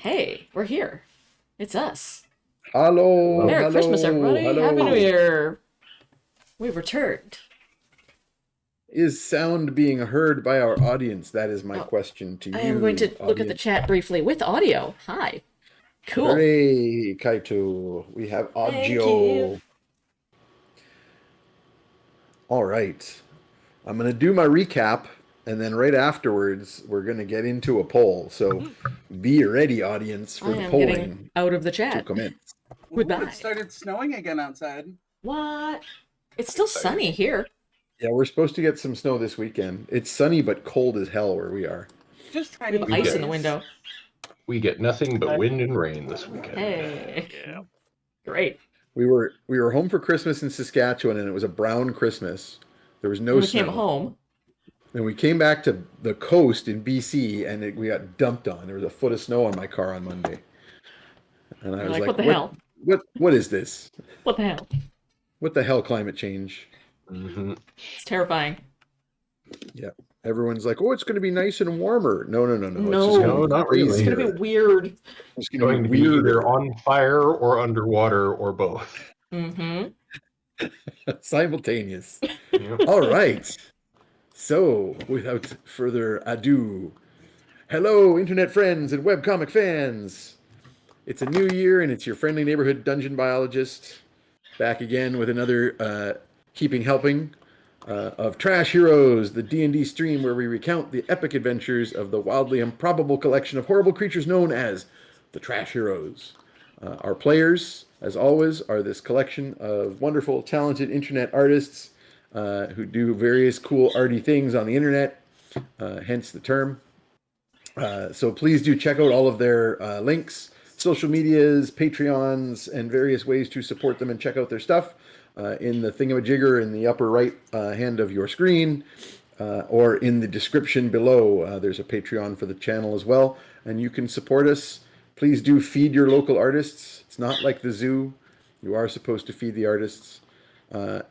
Hey, we're here. It's us. Hello, Merry hello, Christmas, everybody. hello. Happy New Year. We've returned. Is sound being heard by our audience? That is my Oh, question to I am going you, to look at the audience. chat briefly with audio. Hi. Cool. Hooray, Kaito. We have Thank you. audio. All right. I'm going to do my recap, and then right afterwards, we're going to get into a poll. So be ready, audience, I for the am getting polling out of the to chat. commence. Goodbye. It started snowing again outside. What? It's still sunny here. Yeah, we're supposed to get some snow this weekend. It's sunny but cold as hell where we are. Just We tiny have ice in the flurries. window. We get nothing but wind and rain this weekend. Hey. Yeah. Great. We were home for Christmas in Saskatchewan, and it was a brown Christmas. There was no When we snow. came home. And we came back to the coast in BC, and we got dumped on. There was a foot of snow on my car on Monday, and I You're was like, like, what the hell? What is this? What the hell? What the hell, climate change?" Mm-hmm. It's terrifying. Yeah, everyone's like, "Oh, it's going to be nice and warmer." No. No. It's just No, not really. It's going to be weird. It's Going going to to be be either weirder. on fire or underwater or both. Mm-hmm. Simultaneous. Yep. All right. So, without further ado, hello, internet friends and webcomic fans. It's a new year, and it's your friendly neighborhood dungeon biologist back again with another heaping helping of Trash Heroes, the D&D stream where we recount the epic adventures of the wildly improbable collection of horrible creatures known as the Trash Heroes. Our players, as always, are this collection of wonderful, talented internet artists who do various cool arty things on the internet, hence the term. So please do check out all of their links, social medias, Patreons, and various ways to support them and check out their stuff in the thingamajigger in the upper right hand of your screen or in the description below. There's a Patreon for the channel as well, and you can support us. Please do feed your local artists. It's not like the zoo. You are supposed to feed the artists. Yeah,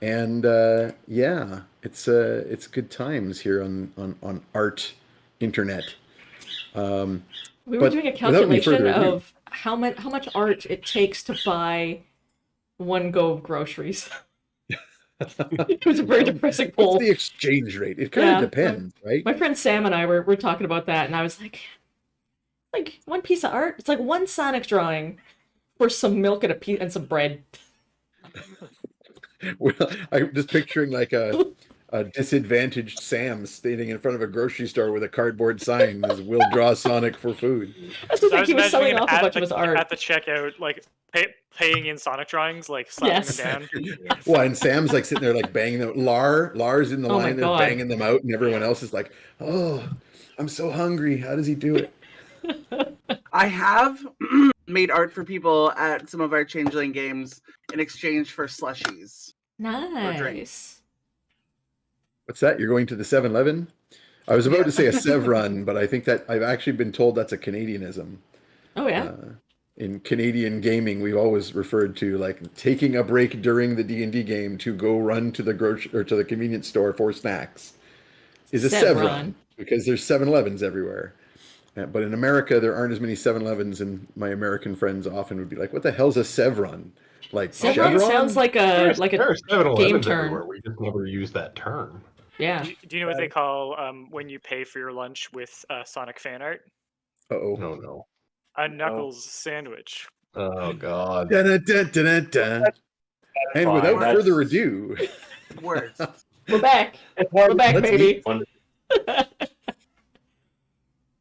it's good times here on art internet. We were But doing a without any calculation further ado- of how much art it takes to buy one go of groceries. It was a very depressing poll. What's the exchange rate? It kind of Yeah. depends, right? My friend Sam and I were talking about that, and I was like one piece of art. It's like one Sonic drawing for some milk and and some bread. Well, I'm just picturing like a disadvantaged Sam standing in front of a grocery store with a cardboard sign that says, "We'll draw Sonic for food." That's the So I thing. was He was imagining selling him off a bunch of his art. at the checkout, like paying in Sonic drawings, like slapping Yes. them down. Well, and Sam's like sitting there like banging them. Lars in the Oh my line there God. banging them out, and everyone else is like, "Oh, I'm so hungry. How does he do it?" I have made art for people at some of our Changeling games in exchange for slushies. Nice. What's that? You're going to the 7-Eleven? I was about to say a Sevron, but I think that I've actually been told that's a Canadianism. Oh yeah. In Canadian gaming, we've always referred to like taking a break during the D&D game to go run to the grocery or to the convenience store for snacks is a Sevron. Sevron because there's 7-Elevens everywhere. But in America, there aren't as many 7-Elevens, and my American friends often would be like, "What the hell's a Sevron?" Like Sevron Chevron? sounds like a There are 7-Elevens game term. everywhere. We just never use that term. Yeah. Do you know what they call when you pay for your lunch with Sonic fan art? Uh-oh. No. A Knuckles sandwich. Oh God. Dun-dun-dun-dun-dun. And Fine, without that's- further ado, Words. We're back. It's We're hard. back, Let's baby.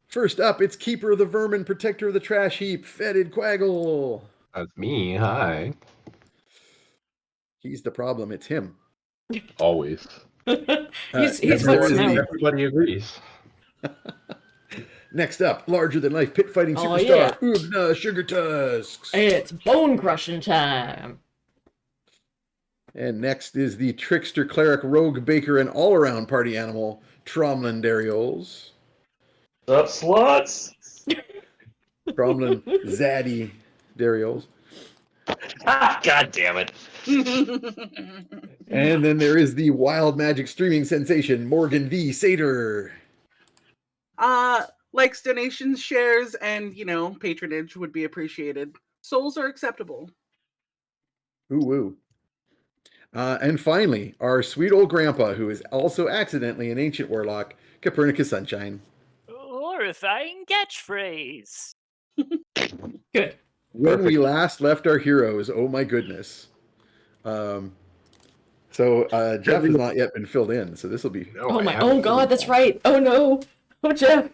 first up, it's Keeper of the Vermin, Protector of the Trash Heap, Fetid Quaggle. That's me. Hi. He's the problem. It's him. Always. he's next what's up is now. Everybody agrees. Next up, larger than life pit fighting Oh, superstar, Oobna Sugar Tusks. It's bone crushing time. And next is the trickster, cleric, rogue, baker, and all-around party animal, Tromlin Darioles. What's up, sluts? Tromlin Zaddy Darioles. God damn it. And then there is the wild magic streaming sensation, Morgan the Satyr. Likes, donations, shares, and, patronage would be appreciated. Souls are acceptable. Ooh, woo. And finally, our sweet old grandpa, who is also accidentally an ancient warlock, Copernicus Sunshine. Horrifying catchphrase. Good. When we last left our heroes, oh my goodness. So Jeff has not yet been filled in, so this will be... No, Oh I my. haven't Oh God, really that's thought. right. Oh no. Oh Jeff.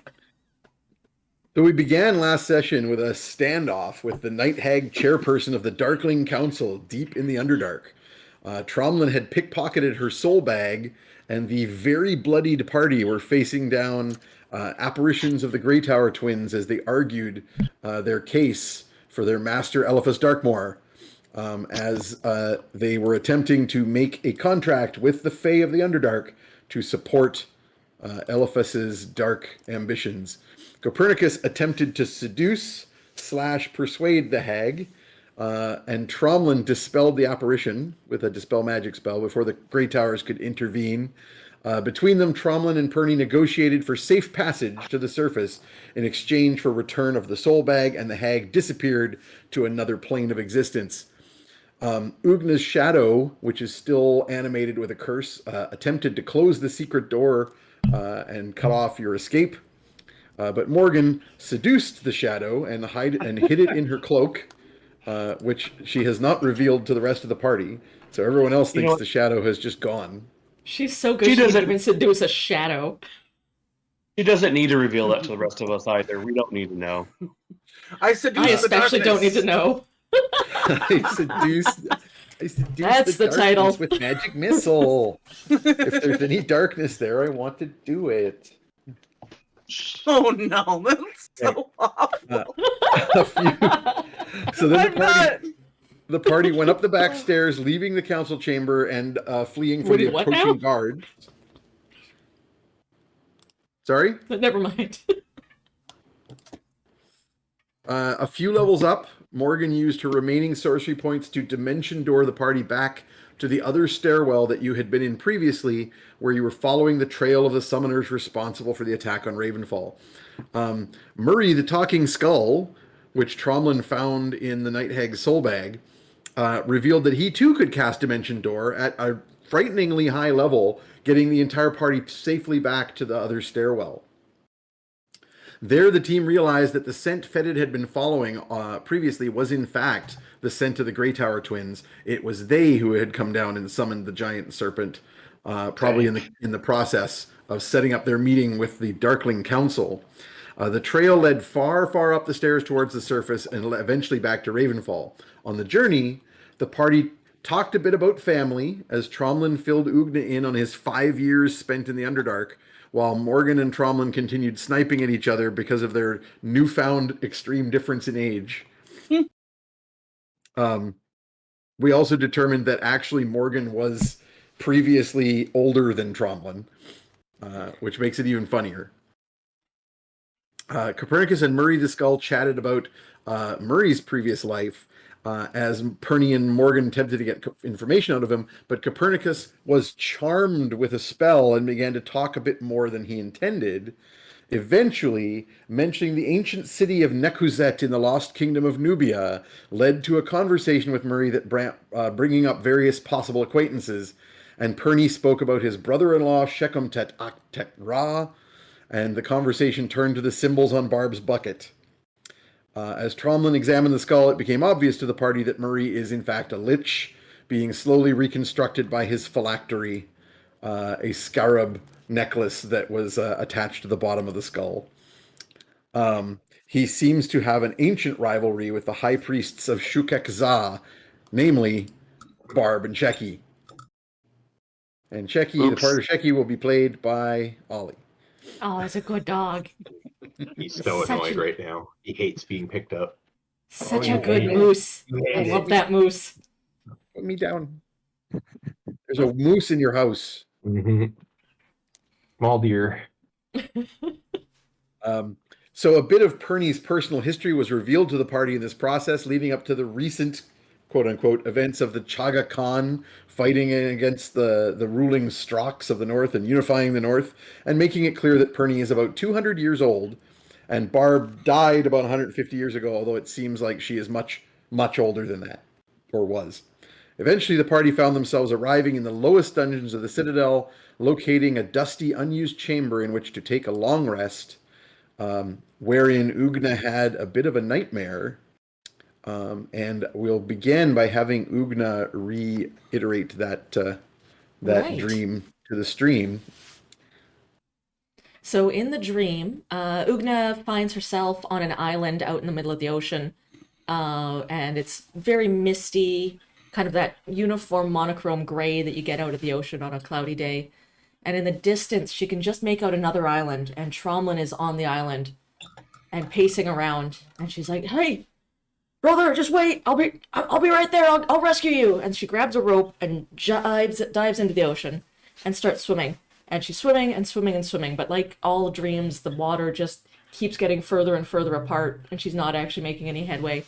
So we began last session with a standoff with the Night Hag chairperson of the Darkling Council deep in the Underdark. Tromlin had pickpocketed her soul bag, and the very bloodied party were facing down apparitions of the Greytower Twins as they argued their case for their master Eliphas Darkmoor, as they were attempting to make a contract with the Fae of the Underdark to support Eliphas's dark ambitions. Copernicus attempted to seduce / persuade the hag, and Tromlin dispelled the apparition with a dispel magic spell before the Grey Towers could intervene. Between them, Tromlin and Perny negotiated for safe passage to the surface in exchange for return of the soul bag, and the hag disappeared to another plane of existence. Ugna's shadow, which is still animated with a curse, attempted to close the secret door and cut off your escape. But Morgan seduced the shadow and hid it in her cloak, which she has not revealed to the rest of the party. So everyone else thinks the shadow has just gone. She's so good. She She can doesn't- even seduce a shadow. He doesn't need to reveal that to the rest of us either. We don't need to know. I seduce I the especially don't need to know. I seduced That's the title. darkness with magic missile. If there's any darkness there, I want to do it. Oh no, that's so awful. A few. So then I'm not. the party went up the back stairs, leaving the council chamber and fleeing from Wait, the what approaching now? guard. Sorry? Never mind. A few levels up, Morgan used her remaining sorcery points to dimension door the party back to the other stairwell that you had been in previously, where you were following the trail of the summoners responsible for the attack on Ravenfall. Murray, the talking skull, which Tromlin found in the Night Hag's soul bag, revealed that he too could cast Dimension Door at a frighteningly high level, getting the entire party safely back to the other stairwell. There, the team realized that the scent Fetid had been following previously was in fact the scent of the Greytower Twins. It was they who had come down and summoned the giant serpent, probably in the process of setting up their meeting with the Darkling Council. The trail led far, far up the stairs towards the surface and eventually back to Ravenfall. On the journey, the party talked a bit about family as Tromlin filled Ugna in on his 5 years spent in the Underdark, while Morgan and Tromlin continued sniping at each other because of their newfound extreme difference in age. We also determined that actually Morgan was previously older than Tromlin, which makes it even funnier. Copernicus and Murray the Skull chatted about Murray's previous life as Perny and Morgan attempted to get information out of him, but Copernicus was charmed with a spell and began to talk a bit more than he intended, eventually mentioning the ancient city of Nekuzet in the lost kingdom of Nubia led to a conversation with Murray that bringing up various possible acquaintances, and Perny spoke about his brother-in-law Shechem Tet Ra, and the conversation turned to the symbols on Barb's bucket. As Tromlin examined the skull, it became obvious to the party that Murray is in fact a lich, being slowly reconstructed by his phylactery, a scarab necklace that was attached to the bottom of the skull. He seems to have an ancient rivalry with the high priests of Shukek Za, namely Barb and Checky. And Checky, the part of Checky will be played by Ollie. Oh, it's a good dog. He's so Such annoyed a- right now. He hates being picked up. Such Oh, a good yeah. moose. Yeah. I love that moose. Put me down. There's a moose in your house. Mhm. Small deer. So a bit of Perny's personal history was revealed to the party in this process, leading up to the recent quote-unquote events of the Chaga Khan fighting against the ruling Straks of the North and unifying the North, and making it clear that Perny is about 200 years old And Barb died about 150 years ago, although it seems like she is much, much older than that, or was. Eventually, the party found themselves arriving in the lowest dungeons of the Citadel, locating a dusty, unused chamber in which to take a long rest, wherein Ugna had a bit of a nightmare. And we'll begin by having Ugna reiterate that Right. dream to the stream. So in the dream, Ugna finds herself on an island out in the middle of the ocean, and it's very misty, kind of that uniform monochrome gray that you get out of the ocean on a cloudy day. And in the distance, she can just make out another island, and Tromlin is on the island and pacing around. And she's like, "Hey, brother, just wait. I'll be right there. I'll rescue you." And she grabs a rope and dives into the ocean and starts swimming. And she's swimming and swimming and swimming, but like all dreams, the water just keeps getting further and further apart, and she's not actually making any headway.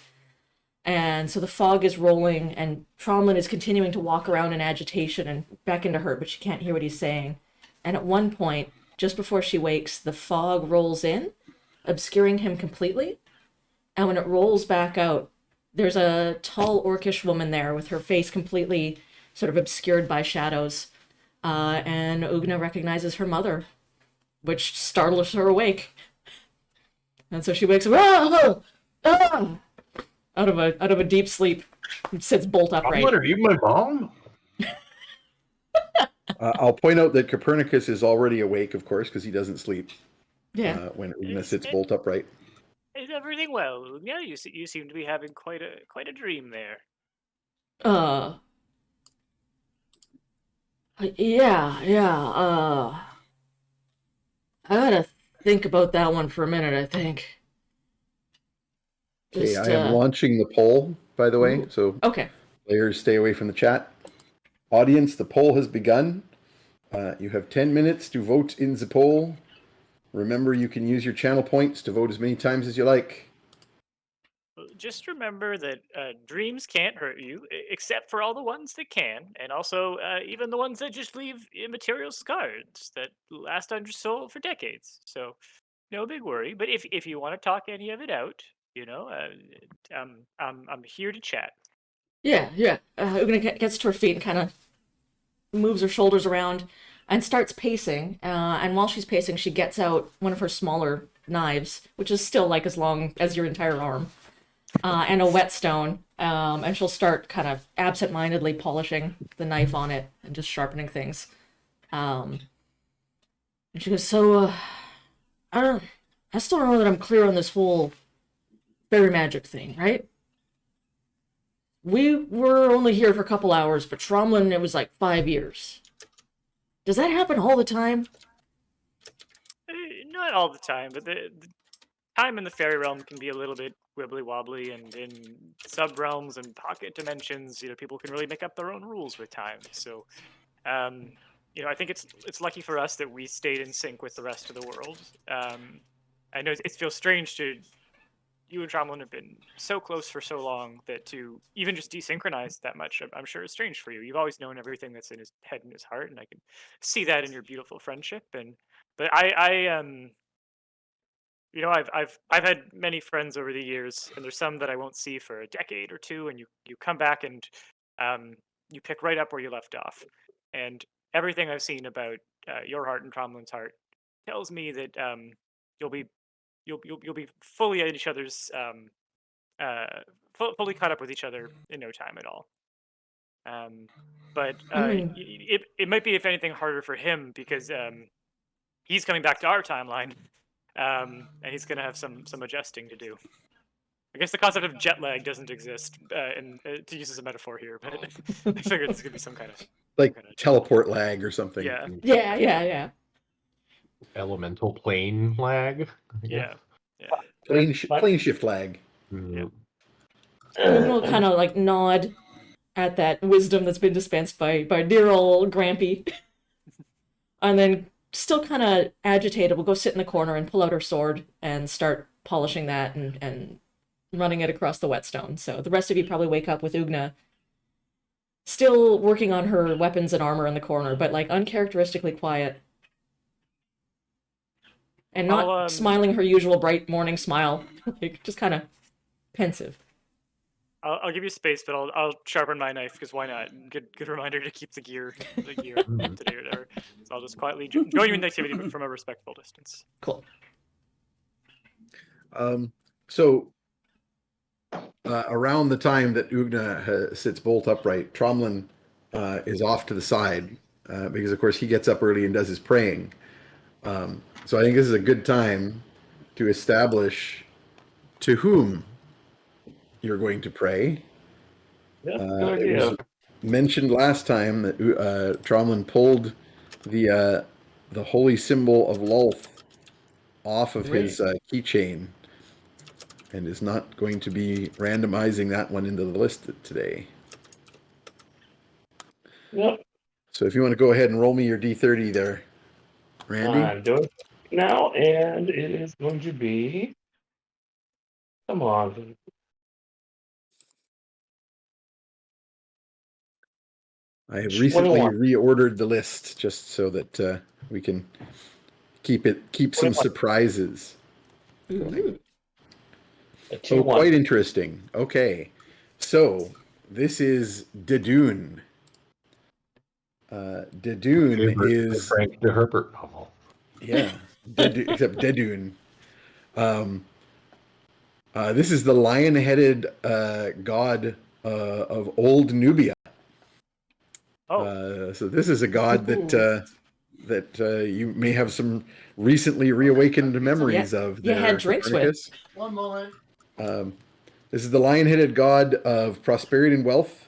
And so the fog is rolling, and Tromlin is continuing to walk around in agitation and beckon to her, but she can't hear what he's saying. And at one point, just before she wakes, the fog rolls in, obscuring him completely. And when it rolls back out, there's a tall orcish woman there with her face completely sort of obscured by shadows. And Ugna recognizes her mother, which startles her awake. And so she wakes up, "Ah! Ah!" out of a deep sleep, and sits bolt upright. Are you my mom? I'll point out that Copernicus is already awake, of course, because he doesn't sleep Yeah. when Ugna sits bolt upright. Is everything well? Yeah, you seem to be having quite a dream there. Yeah. I gotta think about that one for a minute, I think. Okay, Just, I am launching the poll, by the way, Ooh. so Okay. players stay away from the chat. Audience, the poll has begun. You have 10 minutes to vote in the poll. Remember, you can use your channel points to vote as many times as you like. Just remember that dreams can't hurt you, except for all the ones that can, and also even the ones that just leave immaterial scars that last on your soul for decades. So, no big worry. But if you want to talk any of it out, I'm here to chat. Yeah. Ugna gets to her feet and kind of moves her shoulders around and starts pacing. And while she's pacing, she gets out one of her smaller knives, which is still like as long as your entire arm, and a whetstone. And she'll start kind of absent-mindedly polishing the knife on it and just sharpening things. And she goes, "So, I still don't know that I'm clear on this whole fairy magic thing, right? We were only here for a couple hours, but Tromlin, it was like 5 years. Does that happen all the time?" Not all the time, but the time in the fairy realm can be a little bit wibbly wobbly, and in sub realms and pocket dimensions, people can really make up their own rules with time. So, I think it's lucky for us that we stayed in sync with the rest of the world. I know it feels strange to you and Tromlin have been so close for so long that to even just desynchronize that much, I'm sure is strange for you. You've always known everything that's in his head and his heart, and I can see that in your beautiful friendship. But I've had many friends over the years, and there's some that I won't see for a decade or two, and you come back and you pick right up where you left off. And everything I've seen about your heart and Tromlin's heart tells me that you'll be you'll be fully at each other's fully caught up with each other in no time at all. But it might be, if anything, harder for him because he's coming back to our timeline, and he's going to have some adjusting to do. I guess the concept of jet lag doesn't exist, to use as a metaphor here, but I figured this could be some kind of teleport lag or something. Yeah. Elemental plane lag. Yeah. Plane shift lag. Yeah. Ugna will kind of like nod at that wisdom that's been dispensed by dear old Grampy, and then still kind of agitated, will go sit in the corner and pull out her sword and start polishing that and running it across the whetstone. So the rest of you probably wake up with Ugna still working on her weapons and armor in the corner, but like uncharacteristically quiet. and not I'll, smiling her usual bright morning smile, like just kind of pensive. I'll give you space, but I'll sharpen my knife because why not? Good reminder to keep the gear Mhm. up to date or whatever. So I'll just quietly join you in the activity, but from a respectful distance. Cool. So around the time that Ugna sits bolt upright, Tromlin is off to the side because, of course, he gets up early and does his praying. So I think this is a good time to establish to whom you're going to pray. That's a It good idea. was mentioned last time that Tromlin pulled the holy symbol of Lolth off of his keychain and is not going to be randomizing that one into the list today. Yep. So if you want to go ahead and roll me your D30 there, Randy. I'm doing it now, and it is going to be. Come on. I have recently 21. reordered the list just so that we can keep some 21. surprises. Ooh. A Oh, 2-1. quite interesting. Okay, so this is Dedune. Dedune Favorite is Frank the Herbert novel. except Dedune. This is the lion-headed god of old Nubia. Oh, So this is a god that you may have some recently reawakened memories of. You had There, drinks with. Copernicus. This is the lion-headed god of prosperity and wealth.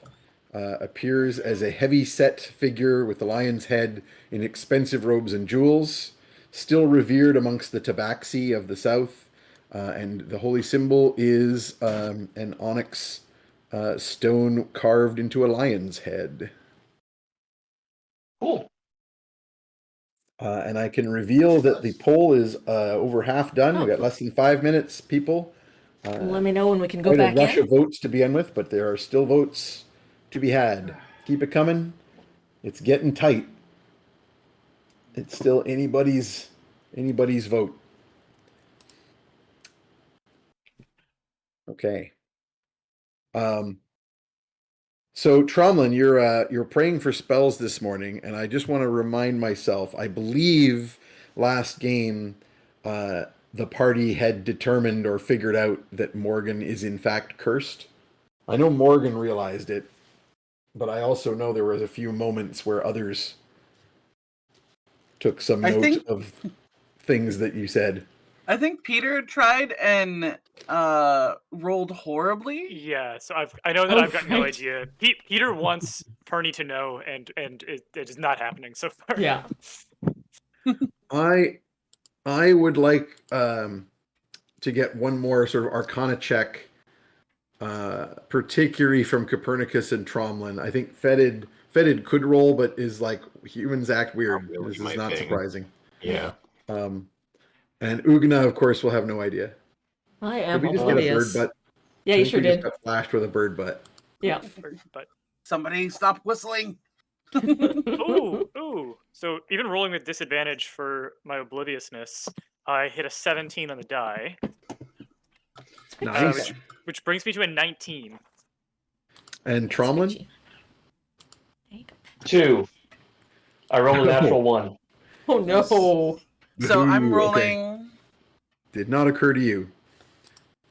Appears as a heavy-set figure with the lion's head in expensive robes and jewels. Still revered amongst the tabaxi of the south. And the holy symbol is an onyx stone carved into a lion's head. Cool. And I can reveal that the poll is over half done. Oh. We've got less than 5 minutes, people. Let me know when we can go Quite a back rush in. of votes to begin with, but there are still votes to be had. Keep it coming. It's getting tight. It's still anybody's vote. Okay. So Tromlin, you're praying for spells this morning, and I just want to remind myself. I believe last game the party had determined or figured out that Morgan is in fact cursed. I know Morgan realized it, but I also know there was a few moments where others took some I note think- of things that you said. I think Peter tried and rolled horribly. yeah. So I know that Oh, I've got no right. idea. Peter wants Perny to know, and it is not happening so far. Yeah. I would like to get one more sort of Arcana check, particularly from Copernicus and Tromlin. I think Fetid could roll, but is like humans act weird. Not really This my is not thing. surprising. Yeah. And Ugna, of course, will have no idea. I Did am we just get a bird oblivious. butt? Yeah, I you think sure we just did. got flashed with a bird butt. Yeah. But Somebody stop whistling. ooh. So even rolling with disadvantage for my obliviousness, I hit a 17 on the die, Nice. which brings me to a 19. And Tromlin? Sketchy. There you go. 2. I rolled a natural 1. Oh no. So I'm Ooh, okay. rolling. Did not occur to you.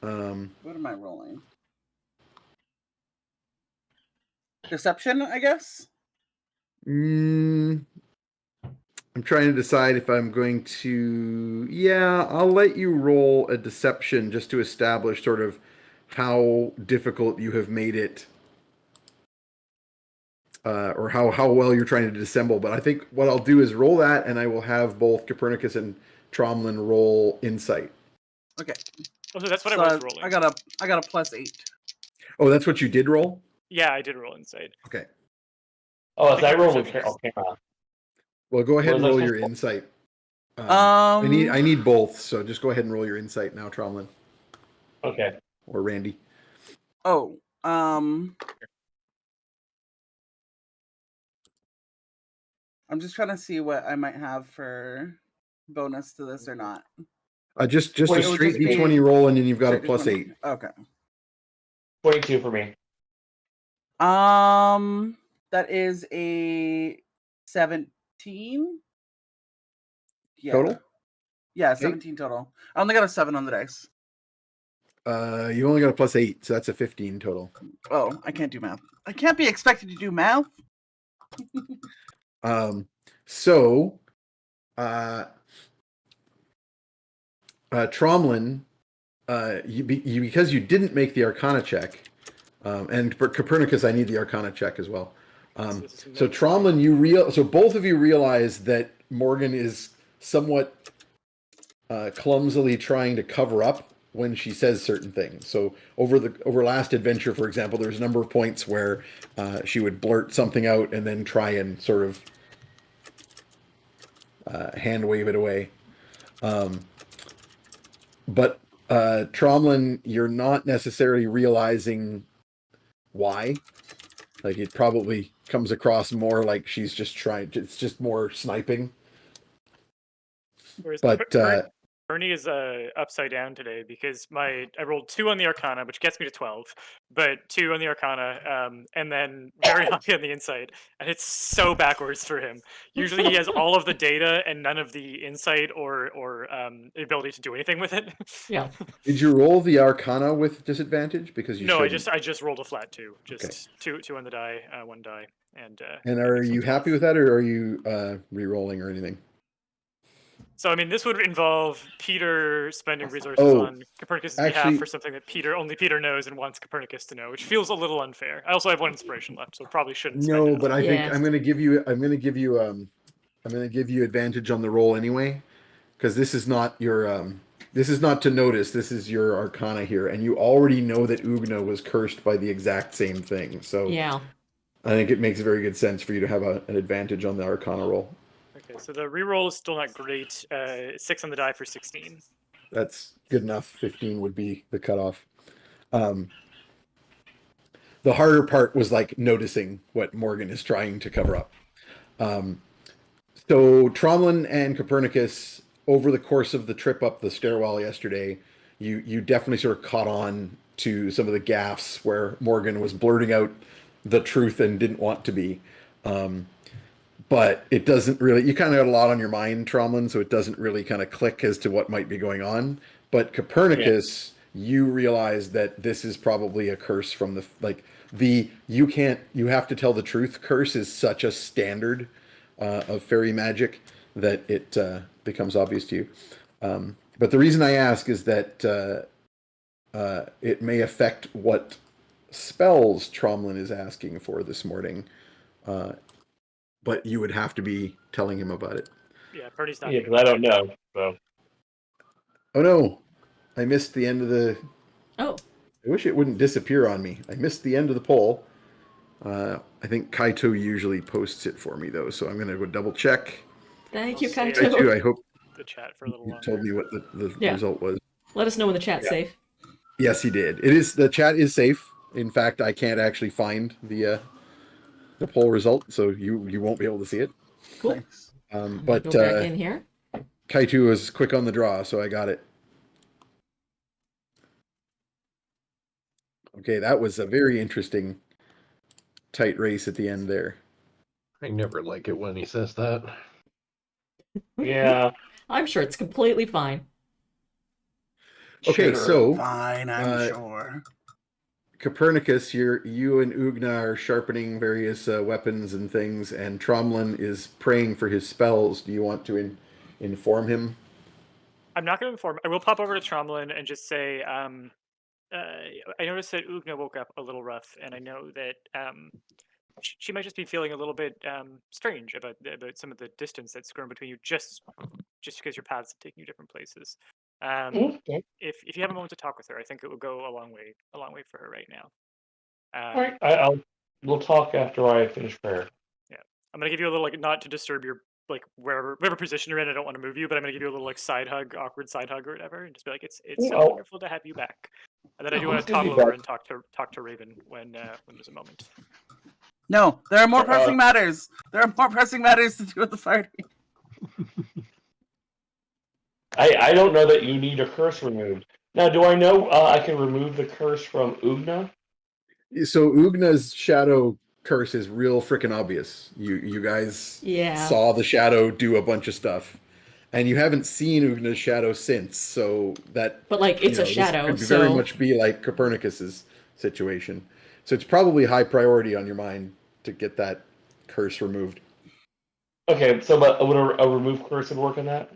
What am I rolling? Deception, I guess. I'm trying to decide if I'm going to. Yeah, I'll let you roll a deception just to establish sort of how difficult you have made it, or how well you're trying to dissemble. But I think what I'll do is roll that, and I will have both Copernicus and Tromlin roll insight. Okay. Oh, so that's what So I was rolling. I got a +8. Oh, that's what you did roll? Yeah, I did roll inside. Okay. Oh, I is I think rolled my with camera. Well, go ahead What and was I roll supposed your to- insight. Um, I need both, so just go ahead and roll your insight now, Tromlin Okay. or Randy. Oh, I'm just trying to see what I might have for bonus to this or not. Just a It would straight just be d20 roll, and then you've got a straight +8. D20. Okay. 22 for me. That is a 17. Yeah. Total? Yeah, 17 total. I only got a 7 on the dice. You only got a +8, so that's a 15 total. Oh, I can't do math. I can't be expected to do math. So, Tromlin, because you didn't make the Arcana check, and for Copernicus, I need the Arcana check as well. So Tromlin, so both of you realize that Morgan is somewhat clumsily trying to cover up when she says certain things. So over last adventure, for example, there's a number of points where she would blurt something out and then try and sort of hand wave it away. But Tromlin, you're not necessarily realizing why. Like, it probably comes across more like she's just trying. It's just more sniping. Whereas But Bernie is upside down today because I rolled 2 on the Arcana, which gets me to 12, but 2 on the Arcana, and then very high on the insight, and it's so backwards for him. Usually he has all of the data and none of the insight or ability to do anything with it. Yeah. did you roll the Arcana with disavantage? Because you No, shouldn't. I just rolled a flat 2, just two on the die, 1 die, and And that are makes it you 12. happy with that, or are you re-rolling or anything? So I mean, this would involve Peter spending resources on Copernicus' behalf actually- for something that only Peter knows and wants Copernicus to know, which feels a little unfair. I also have 1 inspiration left, so probably shouldn't spend No, it. but I think Yeah. I'm going to give you advantage on the roll anyway, because this is not to notice. This is your Arcana here, and you already know that Ugna was cursed by the exact same thing. So Yeah. I think it makes very good sense for you to have an advantage on the Arcana roll. Okay, so the reroll is still not great. 6 on the die for 16. That's good enough. 15 would be the cutoff. The harder part was like noticing what Morgan is trying to cover up. So Tromlin and Copernicus, over the course of the trip up the stairwell yesterday, you definitely sort of caught on to some of the gaffes where Morgan was blurting out the truth and didn't want to be. But it doesn't really, you kind of got a lot on your mind, Tromlin, so it doesn't really kind of click as to what might be going on. But Copernicus, you realize that this is probably a curse from you have to tell the truth curse is such a standard of fairy magic that it becomes obvious to you. But the reason I ask is that it may affect what spells Tromlin is asking for this morning. But you would have to be telling him about it. Yeah, Bernie's not. Yeah, because I don't know. So Oh no, I missed the end of the. Oh. I wish it wouldn't disappear on me. I missed the end of the poll. I think Kaito usually posts it for me though, so I'm gonna go double check. Thank you, I'll say Kaito. Kaito, I hope The chat for a little you longer. told me what the Yeah. result was. Let us know when the chat's safe. Yes, he did. It is, the chat is safe. In fact, I can't actually find the poll result, so you won't be able to see it. Cool. Nice. But Go back in here. Kaito was quick on the draw, so I got it. Okay, that was a very interesting tight race at the end there. I never like it when he says that. yeah. I'm sure it's completely fine. Okay, Sure. so Fine, I'm sure. Copernicus, you and Ugna are sharpening various weapons and things, and Tromlin is praying for his spells. Do you want to inform him? I'm not going to inform. I will pop over to Tromlin and just say, I noticed that Ugna woke up a little rough, and I know that she might just be feeling a little bit strange about some of the distance that's grown between you, just because your paths have taken you different places. Okay. If you have a moment to talk with her, I think it would go a long way for her right now. All right. We'll talk after I finish prayer. Yeah, I'm gonna give you a little not to disturb your whatever position you're in. I don't want to move you, but I'm gonna give you a little awkward side hug or whatever, and just be like, it's so wonderful to have you back. And then I do want to toddle over and talk to Raven when there's a moment. No, there are more pressing matters. There are more pressing matters to do with the party. I don't know that you need a curse removed. Now, do I know I can remove the curse from Ugna? So Ugna's shadow curse is real freaking obvious. You guys Yeah. saw the shadow do a bunch of stuff, and you haven't seen Ugna's shadow since. So that, But like it's a this shadow, could very so much be like Copernicus's situation. So it's probably high priority on your mind to get that curse removed. Okay, so but would a remove curse would work on that?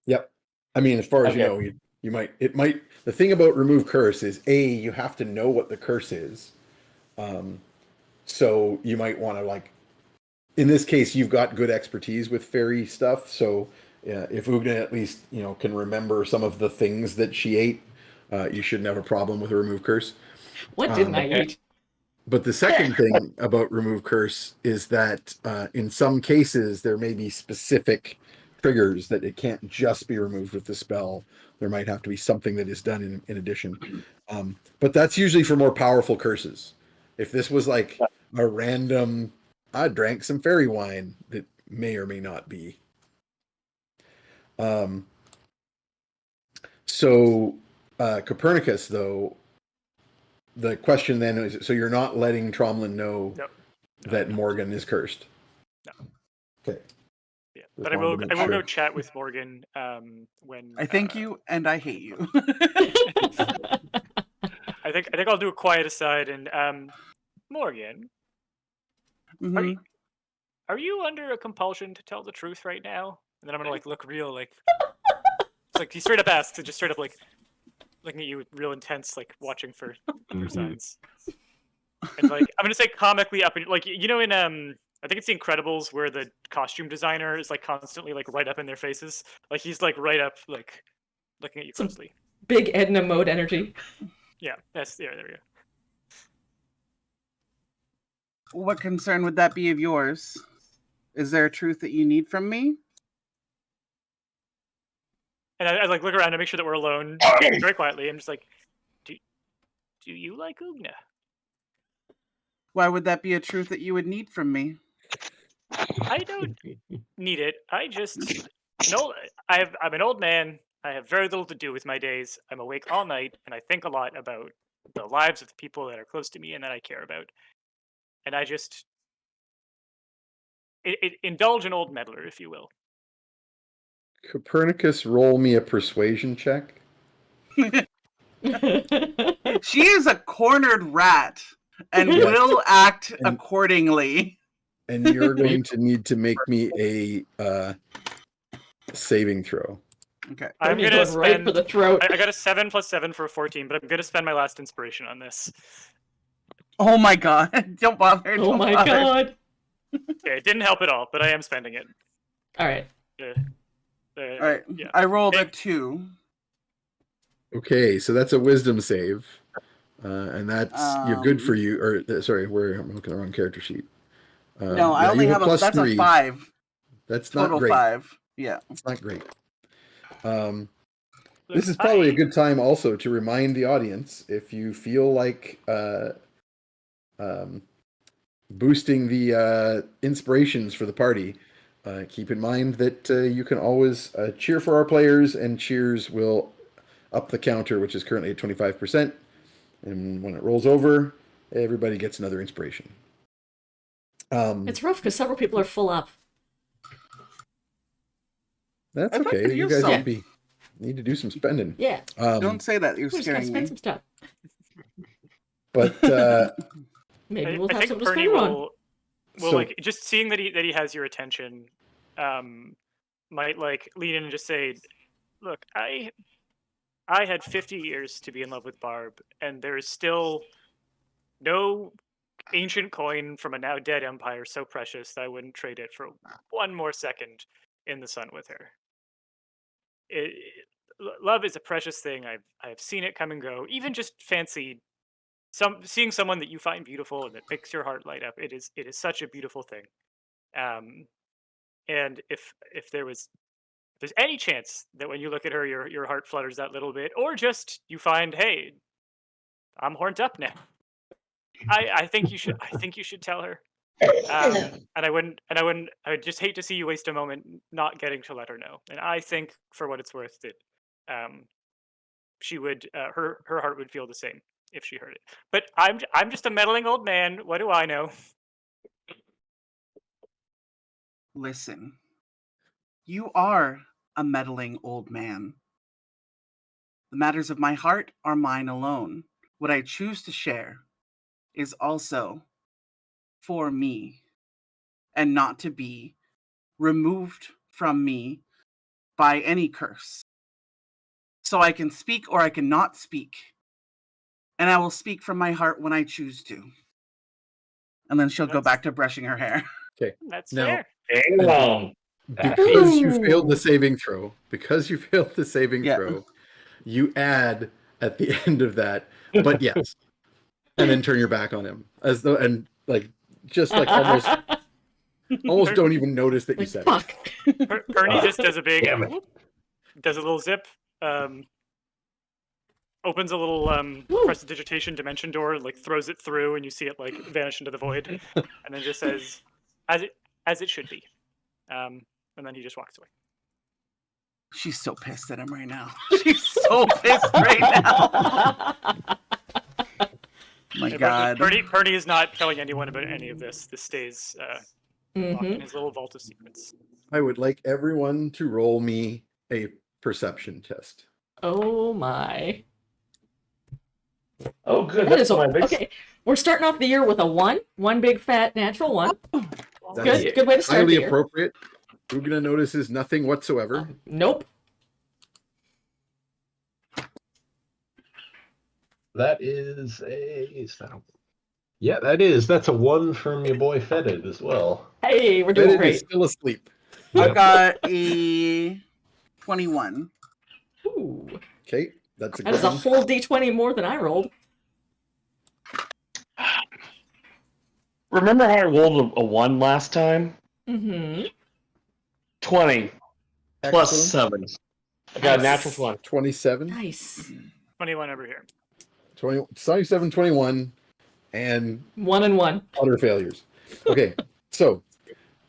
Yep. I mean, as far as you Okay. know, you might it might. The thing about remove curse is you have to know what the curse is. So you might want to like, in this case, you've got good expertise with fairy stuff. So if Ugna at least can remember some of the things that she ate, you shouldn't have a problem with a remove curse. what didn't I Okay. eat? But the second thing about remove curse is that in some cases there may be specific triggers that it can't just be removed with the spell. There might have to be something that is done in addition. But that's usually for more powerful curses. If this was like a random, I drank some fairy wine, that may or may not be. So Copernicus, though, the question then is, so you're not letting Tromlin know No. that Morgan is cursed? No. Okay. Yeah, Just but I wanted will. to make I will sure. go chat with Morgan when. I thank you and I hate you. I think I'll do a quiet aside and Morgan, Mhm. are you under a compulsion to tell the truth right now? And then I'm gonna like look real like it's like he straight up asks, just straight up like looking at you with real intense, like watching for signs. And like I'm gonna say comically up in like in I think it's The Incredibles where the costume designer is like constantly like right up in their faces. Like he's like right up like looking at you Some- closely. Big Edna mode energy. Yeah, there we go. What concern would that be of yours? Is there a truth that you need from me? And I like look around to make sure that we're alone very quietly. I'm just like, do you like Ugna? Why would that be a truth that you would need from me? I don't need it. I just I'm an old man. I have very little to do with my days. I'm awake all night and I think a lot about the lives of the people that are close to me and that I care about. And I just indulge an old meddler, if you will. Copernicus, roll me a persuasion check. She is a cornered rat and Yes. will act And- accordingly. And you're going to need to make me a saving throw. Okay. I'm You're gonna going right for spend. the throat. I got a 7 + 7 for a 14, but I'm gonna spend my last inspiration on this. Oh my god. Don't bother. Oh Don't my bother. god. Okay, it didn't help at all, but I am spending it. All right. All right. Yeah. I rolled a Okay. 2. Okay, so that's a wisdom save, and that's you're good for you. Or sorry, I'm looking at the wrong character sheet. No, I yeah, only you have a plus that's 3. a 5. That's Total not great. 5. Yeah. It's not great. Look, This is probably a I- good time also to remind the audience, if you feel like boosting the inspirations for the party, keep in mind that you can always cheer for our players, and cheers will up the counter, which is currently at 25%. And when it rolls over, everybody gets another inspiration. It's rough because several people are full up. That's If I okay. could You use guys some. need to do some spending. Yeah. Don't say that. You're We're just gonna scaring spend me. some stuff. But Maybe I we'll have think something to Bernie spend it on. will So- like just seeing that he has your attention, might like lean in and just say, "Look, I had 50 years to be in love with Barb, and there is still no ancient coin from a now dead empire so precious that I wouldn't trade it for one more second in the sun with her. Love is a precious thing. I've seen it come and go. Even just fancy seeing someone that you find beautiful and that makes your heart light up. It is such a beautiful thing. And if there's any chance that when you look at her, your heart flutters that little bit, or just you find, hey, I'm horned up now. I think you should tell her. And I would just hate to see you waste a moment not getting to let her know. And I think, for what it's worth, that she would, her heart would feel the same if she heard it. But I'm just a meddling old man. What do I know? Listen, you are a meddling old man. The matters of my heart are mine alone. What I choose to share is also for me and not to be removed from me by any curse. So I can speak or I cannot speak. And I will speak from my heart when I choose to. And then she'll go back to brushing her hair. Okay. That's Now, fair. Damn. because you failed Ooh. the saving throw, Yeah. you add at the end of that, but yes, and then turn your back on him as though, and like just like almost don't even notice that you Like, said fuck. Perny just does a big, Damn it. does a little zip, opens a little Woo. prestidigitation dimension door, like throws it through, and you see it like vanish into the void, and then just says, "As it should be," and then he just walks away. She's so pissed at him right now. She's so pissed right now. My Yeah, God. but Perny is not telling anyone about any of this. This stays locked in Mhm. his little vault of secrets. I would like everyone to roll me a perception test. Oh my. Oh, good. That is That's my big. okay. We're starting off the year with a one big fat natural one. That's Good way to start highly the year. appropriate. Ugna notices nothing whatsoever. Nope. That is a yeah, that is. That's a 1 from your boy Fetid as well. Hey, we're doing Fetid is great. still asleep. I've got a 21. Ooh, Okay, that's a that good is a one. whole d20 more than I rolled. Remember how I rolled a 1 last time? Mm-hmm. 20 plus Excellent. 7. I got a Nice. natural 20. 27, Nice. 21 over here. 27, 21, and 1 and 1. utter failures. Okay, so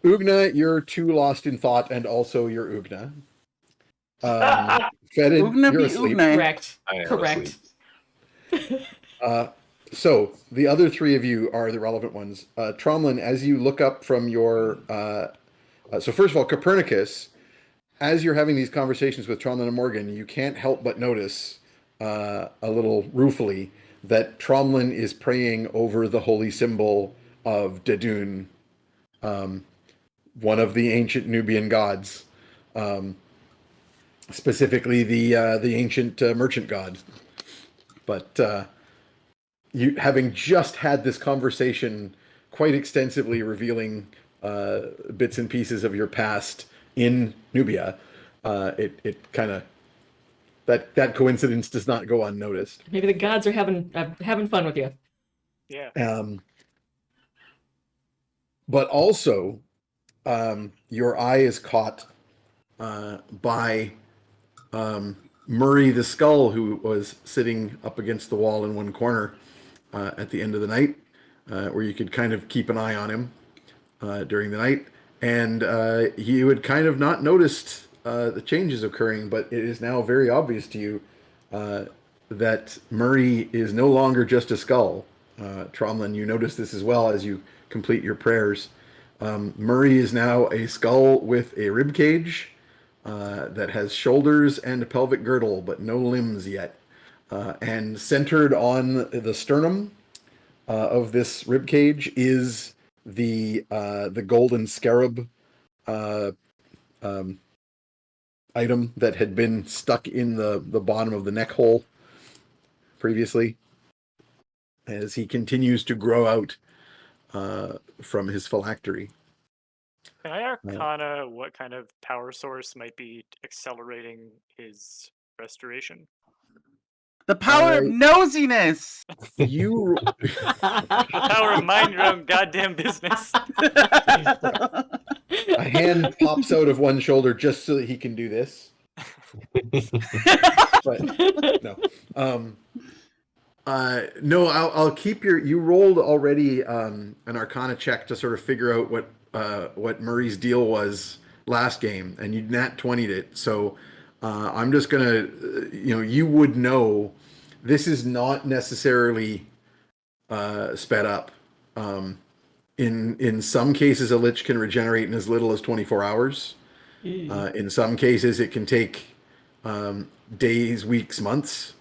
Ugna, you're too lost in thought, and also you're Ugna. Fetid, Ugna you're be asleep. Ugna. Correct. I am Correct. asleep. So the other three of you are the relevant ones. Tromlin, as you look up from your, so first of all, Copernicus, as you're having these conversations with Tromlin and Morgan, you can't help but notice a little ruefully that Tromlin is praying over the holy symbol of Dedun, one of the ancient Nubian gods, specifically the ancient merchant god. But you having just had this conversation quite extensively, revealing bits and pieces of your past in Nubia, it kind of that coincidence does not go unnoticed. Maybe the gods are having fun with you. Yeah. But also, your eye is caught by Murray the Skull, who was sitting up against the wall in one corner at the end of the night, where you could kind of keep an eye on him during the night. And you had kind of not noticed the changes occurring, but it is now very obvious to you that Murray is no longer just a skull. Tromlin, you notice this as well as you complete your prayers. Murray is now a skull with a rib cage that has shoulders and a pelvic girdle, but no limbs yet. And centered on the sternum of this rib cage is the golden scarab item that had been stuck in the bottom of the neck hole previously, as he continues to grow out from his phylactery. Can I arcana what kind of power source might be accelerating his restoration? The power of nosiness. You The power of mind your own goddamn business. a hand pops out of one shoulder just so that he can do this. But no. No, I'll keep your. You rolled already an Arcana check to sort of figure out what Murray's deal was last game, and you nat 20'd it. So I'm just gonna, you would know. This is not necessarily sped up. In some cases, a lich can regenerate in as little as 24 hours. In some cases, it can take days, weeks, months.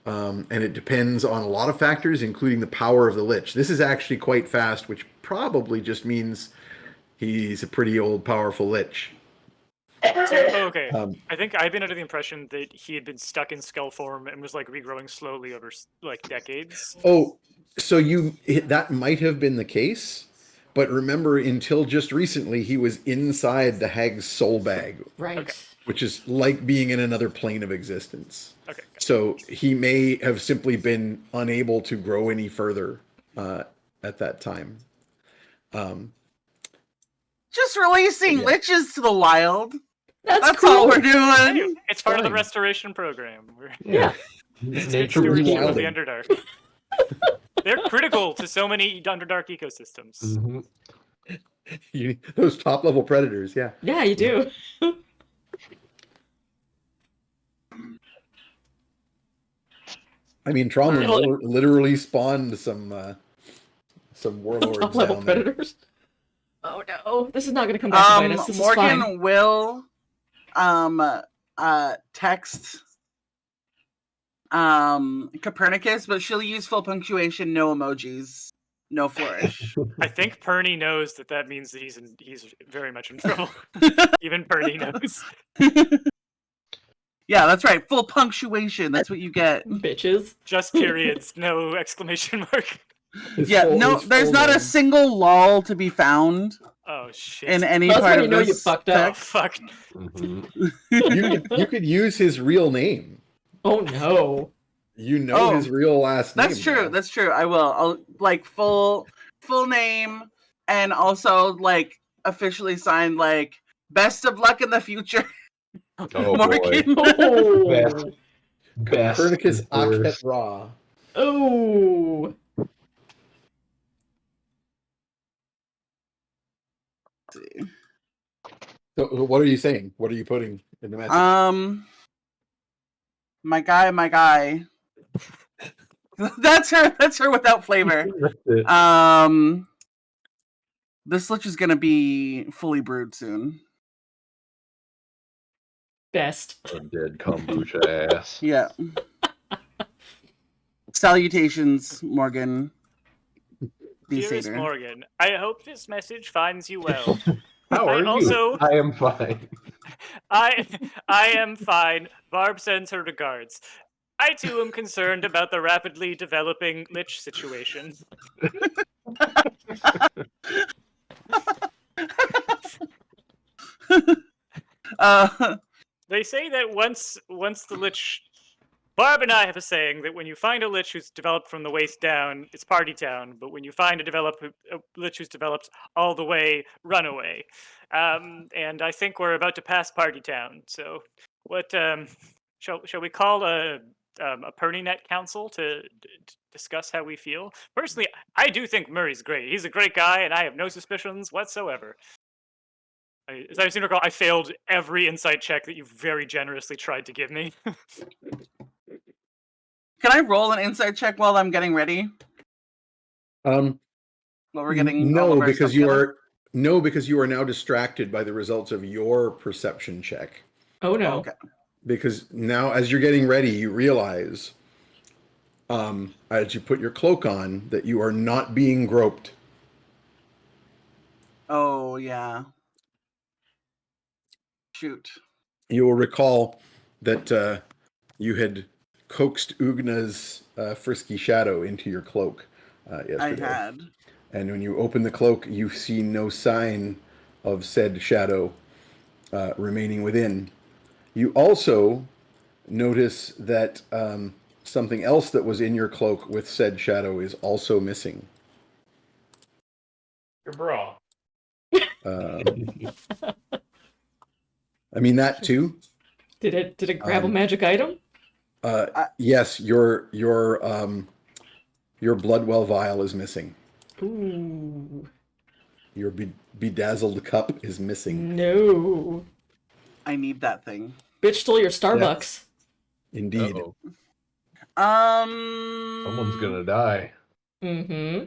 And it depends on a lot of factors, including the power of the lich. This is actually quite fast, which probably just means he's a pretty old, powerful lich. Okay. Um, I think I've been under the impression that he had been stuck in skull form and was like regrowing slowly over like decades. Oh, so that might have been the case, but remember, until just recently, he was inside the hag's soul bag, Right. Okay. which is like being in another plane of existence. Okay. So he may have simply been unable to grow any further at that time. Just releasing Yeah. liches to the wild. That's That's all cool. we're doing. Hey, it's part of the Fine. restoration program. Yeah. This is good Nature stewardship of rewilding. the Underdark. They're critical to so many Underdark ecosystems. Mhm. Those top level predators, yeah. Yeah, you do. I mean, Tromlin Well, literally spawned some warlords Top level down there. predators. Oh no, this is not going to come back to bite us. This is fine. Morgan will text Copernicus, but she'll use full punctuation, no emojis, no flourish. I think Perny knows that means that he's very much in trouble. Even Perny knows. Yeah, that's right. Full punctuation. That's what you get. Bitches. Just periods, no exclamation mark. His Yeah, full- no, his there's full not a name. single lull to be found Oh shit. in any That's part when of you know you this fucked up. Oh text. fuck. Mhm. You could use his real name. Oh no. You know Oh, his real last name. That's true. now. That's true. I will. I'll like full name, and also like officially signed like best of luck in the future, Oh boy. Morgan. Oh. Best Copernicus and Akhet worst. Ra. Oh. So what are you saying? What are you putting in the message? My guy. That's her without flavor. That's it. This lich is gonna be fully brewed soon. Best. Undead kombucha ass. Yeah. Salutations, Morgan. Be Dearest satyr. Morgan, I hope this message finds you well. How I are also- you? I am fine. I am fine. Barb sends her regards. I too am concerned about the rapidly developing lich situation. They say that once the lich, Barb and I have a saying that when you find a lich who's developed from the waist down, it's party town. But when you find a lich who's developed all the way, run away. And I think we're about to pass party town. So, what shall we call a Perninet council to discuss how we feel? Personally, I do think Murray's great. He's a great guy, and I have no suspicions whatsoever. As I seem to recall, I failed every insight check that you very generously tried to give me. Can I roll an insight check while I'm getting ready? Um, While we're getting all of our stuff together? because you are now distracted by the results of your perception check. Oh no. Okay. Because now, as you're getting ready, you realize, as you put your cloak on, that you are not being groped. Oh yeah. Shoot. You will recall that you had coaxed Ugna's frisky shadow into your cloak yesterday. I had. And when you open the cloak, you see no sign of said shadow remaining within. You also notice that something else that was in your cloak with said shadow is also missing. Your bra. I mean that too. Did it grab a magic item? Yes, your Your Bloodwell vial is missing. Ooh. Your bedazzled cup is missing. No. I need that thing. Bitch stole your Starbucks. Indeed. Uh-oh. Someone's Someone's gonna die. Mm-hmm.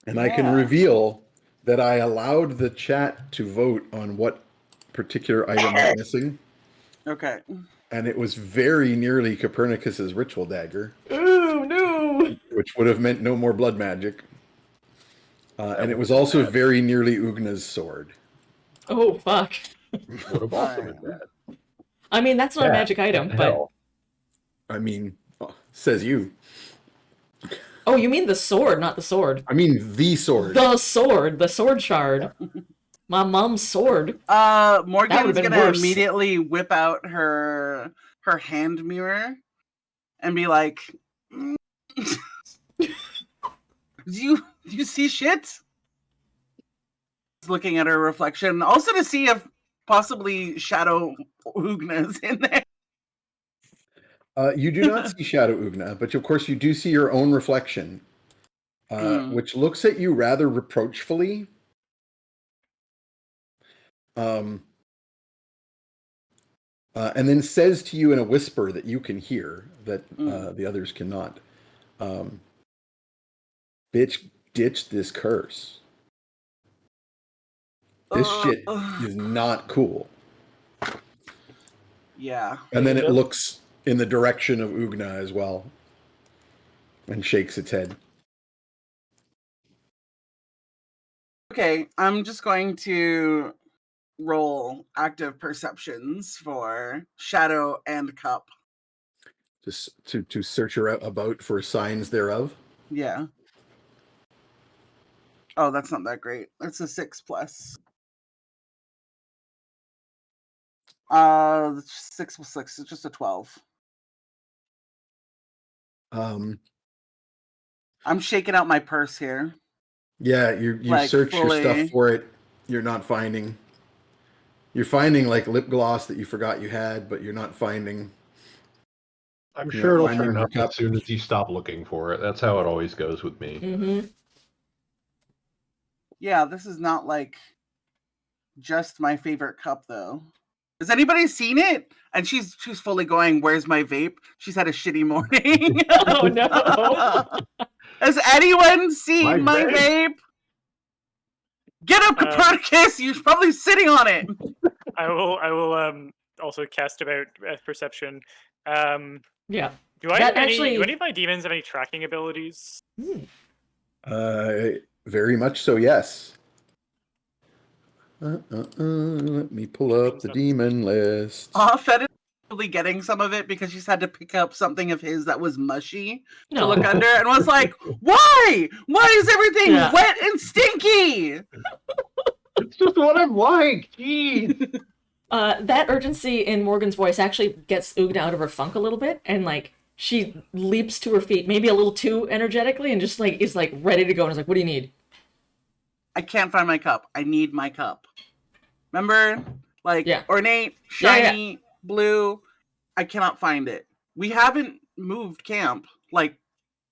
And I can Yeah. reveal that I allowed the chat to vote on what particular item went missing, Okay. and it was very nearly Copernicus's ritual dagger, Ooh, no. which would have meant no more blood magic. And it was would've also been bad. very nearly Ugna's sword. Oh, fuck. Would have also been Alright. bad. I mean, that's not a Yeah, magic item, what the but... hell? I mean, says you. Oh, you mean the sword, not the sword. I mean, the sword. The sword shard. My mom's sword. That Morgan's would've been gonna worse. immediately whip out her hand mirror and be like, "Mm, do you see shit?" Looking at her reflection, also to see if possibly Shadow Ugna's in there. You do not see Shadow Ugna, but of course you do see your own reflection, which looks at you rather reproachfully. And then says to you in a whisper that you can hear, that the others cannot. Bitch, ditch this curse. This shit is not cool. Yeah. And then it looks in the direction of Ugna as well and shakes its head. Okay, I'm just going to roll active perceptions for Shadow and Cup. Just to search about for signs thereof. Yeah. Oh, that's not that great. That's a 6+. 6 plus 6 is just a 12. I'm shaking out my purse here. Yeah, you Like, search your fully. stuff for it. You're not finding. You're finding like lip gloss that you forgot you had, but you're not finding. I'm You're sure not it'll finding turn your up cup. as soon as you stop looking for it. That's how it always goes with me. Mm-hmm. Yeah, this is not like just my favorite cup though. Has anybody seen it? And she's fully going, "Where's my vape?" She's had a shitty morning. Oh, no. Has anyone seen My my vape? vape? Get up, Copernicus! You're probably sitting on it. I will also cast about perception. Yeah. Do I That have any? actually- Do any of my demons have any tracking abilities? Very much so. Yes. Let me pull up the demon list. Fed is probably getting some of it because she's had to pick up something of his that was mushy to No. look under and was like, "Why? Why is everything Yeah. wet and stinky?" It's just what I'm like. Jeez. That urgency in Morgan's voice actually gets Ugna out of her funk a little bit, and like she leaps to her feet, maybe a little too energetically, and just like is like ready to go and is like, "What do you need?" I can't find my cup. I need my cup. Remember? Like, Yeah. ornate, Yeah, yeah. shiny, blue. I cannot find it. We haven't moved camp. Like,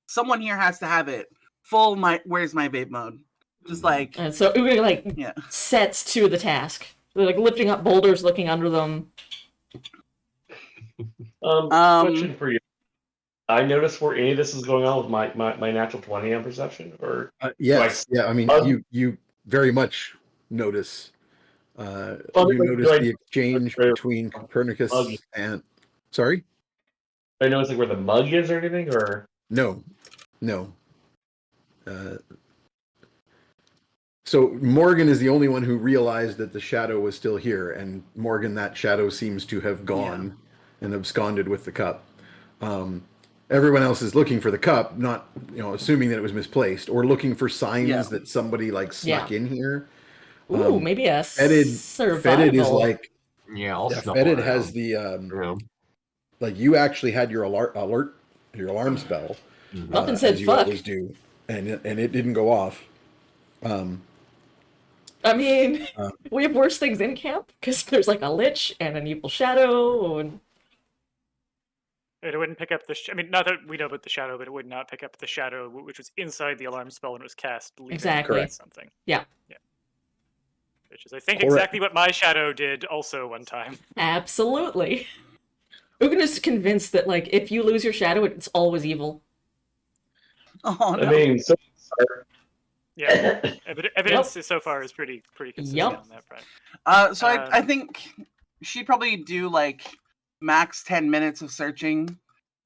someone here has to have it. Full where's my vape mode? Just like, And so Ugna like yeah. sets to the task. They're like lifting up boulders, looking under them. Question for you. I noticed where any of this is going on with my natural 20 on perception, or Yes. Yeah. I mean, you very much notice. You notice the exchange between Copernicus and. Sorry. I notice like where the mug is or anything, or No. So Morgan is the only one who realized that the shadow was still here, and Morgan, that shadow seems to have gone and absconded with the cup. Everyone else is looking for the cup, not assuming that it was misplaced, or looking for signs that somebody like snuck in here. Ooh, maybe a survival. Fetid is like I'll snuff Fetid around. has the like you actually had your your alarm spell. Nothing said as you fuck. always do, and it didn't go off. I mean, we have worse things in camp because there's like a lich and an evil shadow and It wouldn't pick up the. I mean, not that we know about the shadow, but it would not pick up the shadow which was inside the alarm spell when it was cast. Leaving Exactly. Correct. something. Yeah. Which is, I think, Correct. exactly what my shadow did also one time. Absolutely. Ugna's convinced that, like, if you lose your shadow, it's always evil. Oh no. I mean, so Yeah, evidence so far is pretty consistent Yep. on that front. So I think she'd probably do like max 10 minutes of searching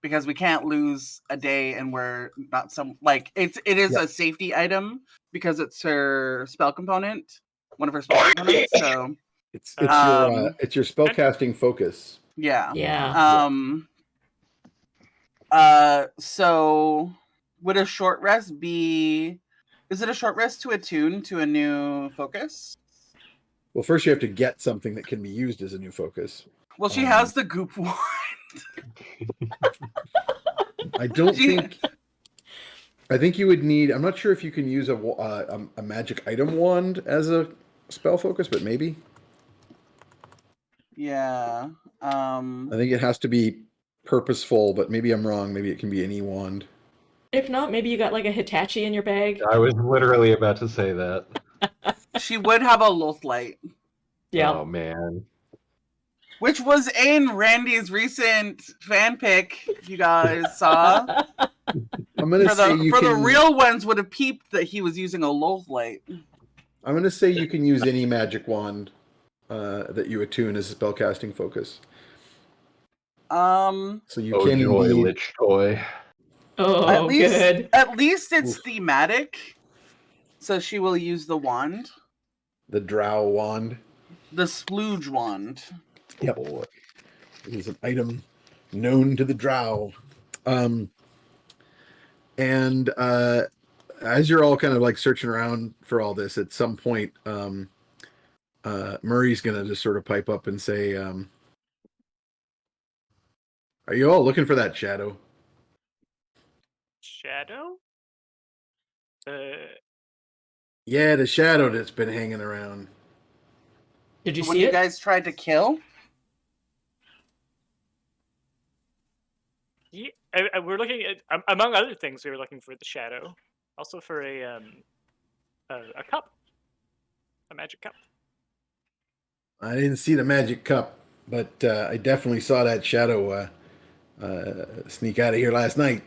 because we can't lose a day and we're not some like it is a safety item because it's her spell component, one of her spell components. So It's Um, your spellcasting focus. yeah. Yeah. So would a short rest be? Is it a short rest to attune to a new focus? Well, first you have to get something that can be used as a new focus. Well, she has the goop wand. I don't think. I think you would need. I'm not sure if you can use a magic item wand as a spell focus, but maybe. Yeah. I think it has to be purposeful, but maybe I'm wrong. Maybe it can be any wand. If not, maybe you got like a Hitachi in your bag. I was literally about to say that. She would have a Loth light, Yeah. Oh man. which was in Randy's recent fan pick. You guys saw. I'm gonna For say the real ones would have peeped that he was using a Loth light. I'm gonna say you can use any magic wand that you attune as a spellcasting focus. So you Oh can joy, indeed. lich toy. Oh, good. At least it's Oof. thematic. So she will use the wand, The drow wand. the splooge wand. Yep. It is an item known to the drow. And as you're all kind of like searching around for all this, at some point, Murray's gonna just sort of pipe up and say, "Are you all looking for that shadow?" Shadow? Yeah, the shadow that's been hanging around. Did you When see you it? guys tried to kill? Yeah, we're looking at, among other things, we were looking for the shadow, also for a cup, a magic cup. I didn't see the magic cup, but I definitely saw that shadow sneak out of here last night.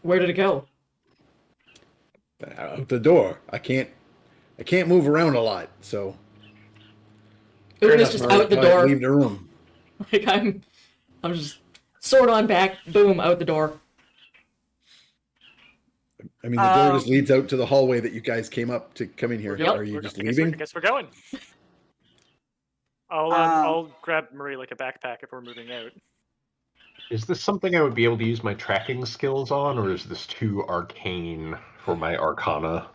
Where did it go? Out the door. I can't move around a lot, so Ugna's just out the door. Leave the room. Like I'm just sword on back, boom, out the door. I mean, the door just leads out to the hallway that you guys came up to come in here. Yep. Are you just I leaving? guess we're going. I'll grab Marie like a backpack if we're moving out. Is this something I would be able to use my tracking skills on, or is this too arcane for my arcana?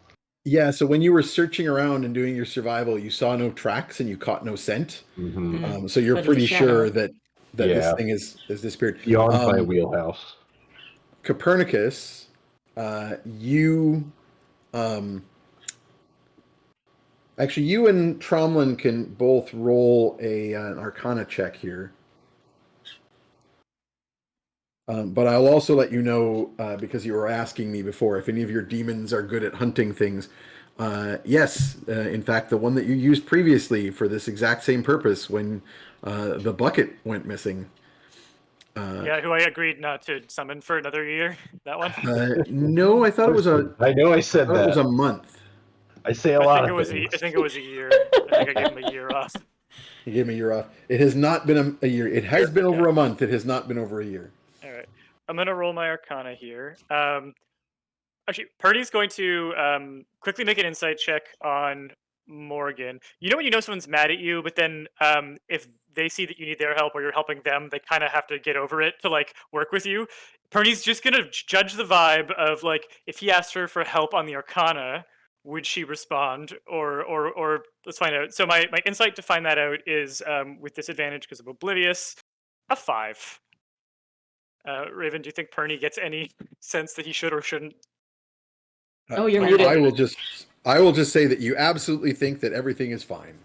Yeah, so when you were searching around and doing your survival, you saw no tracks and you caught no scent. Mm-hmm. So you're But it's a pretty sure shadow. that this thing is disappeared. Beyond my wheelhouse. Copernicus, you actually you and Tromlin can both roll an Arcana check here. But I'll also let you know, because you were asking me before, if any of your demons are good at hunting things. Yes, in fact, the one that you used previously for this exact same purpose when the bucket went missing. Yeah, who I agreed not to summon for another year. That one. No, I thought it was I know I said it that. was a month. I say a lot of things. I think it was a year. I think I gave him a year off. You gave me a year off. It has not been a year. It has been over a month. It has not been over a year. All right, I'm gonna roll my Arcana here. Actually, Purdy's going to quickly make an insight check on Morgan. You know when you know someone's mad at you, but then if they see that you need their help or you're helping them, they kind of have to get over it to like work with you. Purdy's just gonna judge the vibe of like if he asked her for help on the Arcana, would she respond or let's find out. So my insight to find that out is with disadvantage because of Oblivious, a 5. Raven, do you think Purdy gets any sense that he should or shouldn't? Oh, you're muted. I will just say that you absolutely think that everything is fine.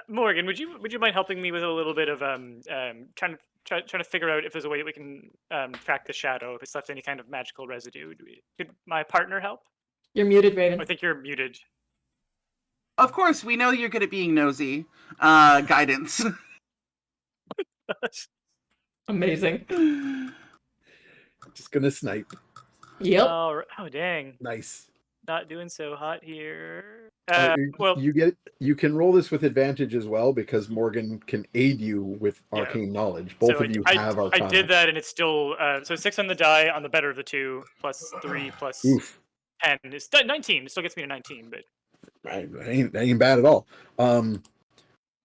Morgan, would you mind helping me with a little bit of trying to figure out if there's a way that we can track the shadow, if it's left any kind of magical residue? Could my partner help? You're muted, Raven. I think you're muted. Of course, we know you're good at being nosy. Guidance. Amazing. Just gonna snipe. Yep. Oh dang. Nice. Not doing so hot here. Well, you can roll this with advantage as well because Morgan can aid you with arcane knowledge. Both of you have arcana. I did that, and it's still so 6 on the die on the better of the two, plus 3 plus Oof. 10 is 19. It still gets me to 19, but That ain't bad at all.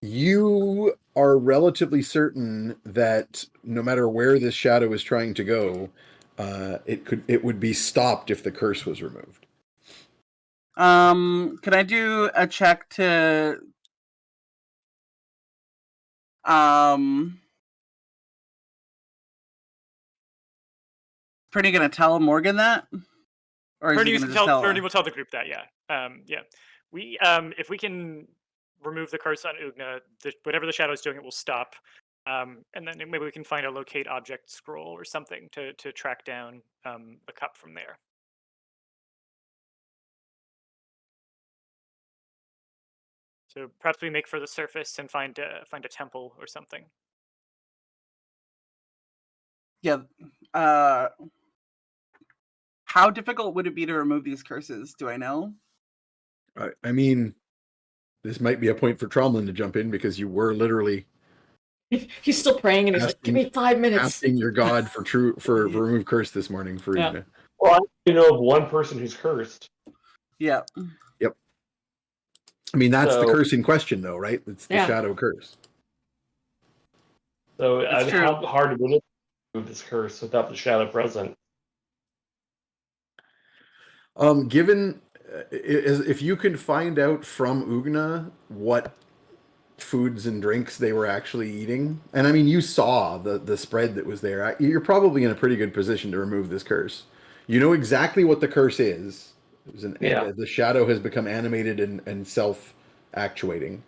You are relatively certain that no matter where this shadow is trying to go, it would be stopped if the curse was removed. Can I do a check to Pretty gonna tell Morgan that? Or is he gonna just tell her? Fernie will tell the group that, yeah. Yeah. We if we can remove the curse on Ugna, whatever the shadow is doing, it will stop. And then maybe we can find a locate object scroll or something to track down the cup from there. So perhaps we make for the surface and find a temple or something. Yeah. How difficult would it be to remove these curses? Do I know? I mean, this might be a point for Tromlin to jump in because you were literally He's still praying, and he's like, "Give me 5 minutes." asking your god for remove curse this morning for Ugna. Well, I only know of one person who's cursed. Yeah. Yep. I mean, that's the curse in question, though, right? It's the shadow curse. So how hard would it remove this curse without the shadow present? Given if you can find out from Ugna what foods and drinks they were actually eating, and I mean, you saw the spread that was there, you're probably in a pretty good position to remove this curse. You know exactly what the curse is. The shadow has become animated and self-actuating.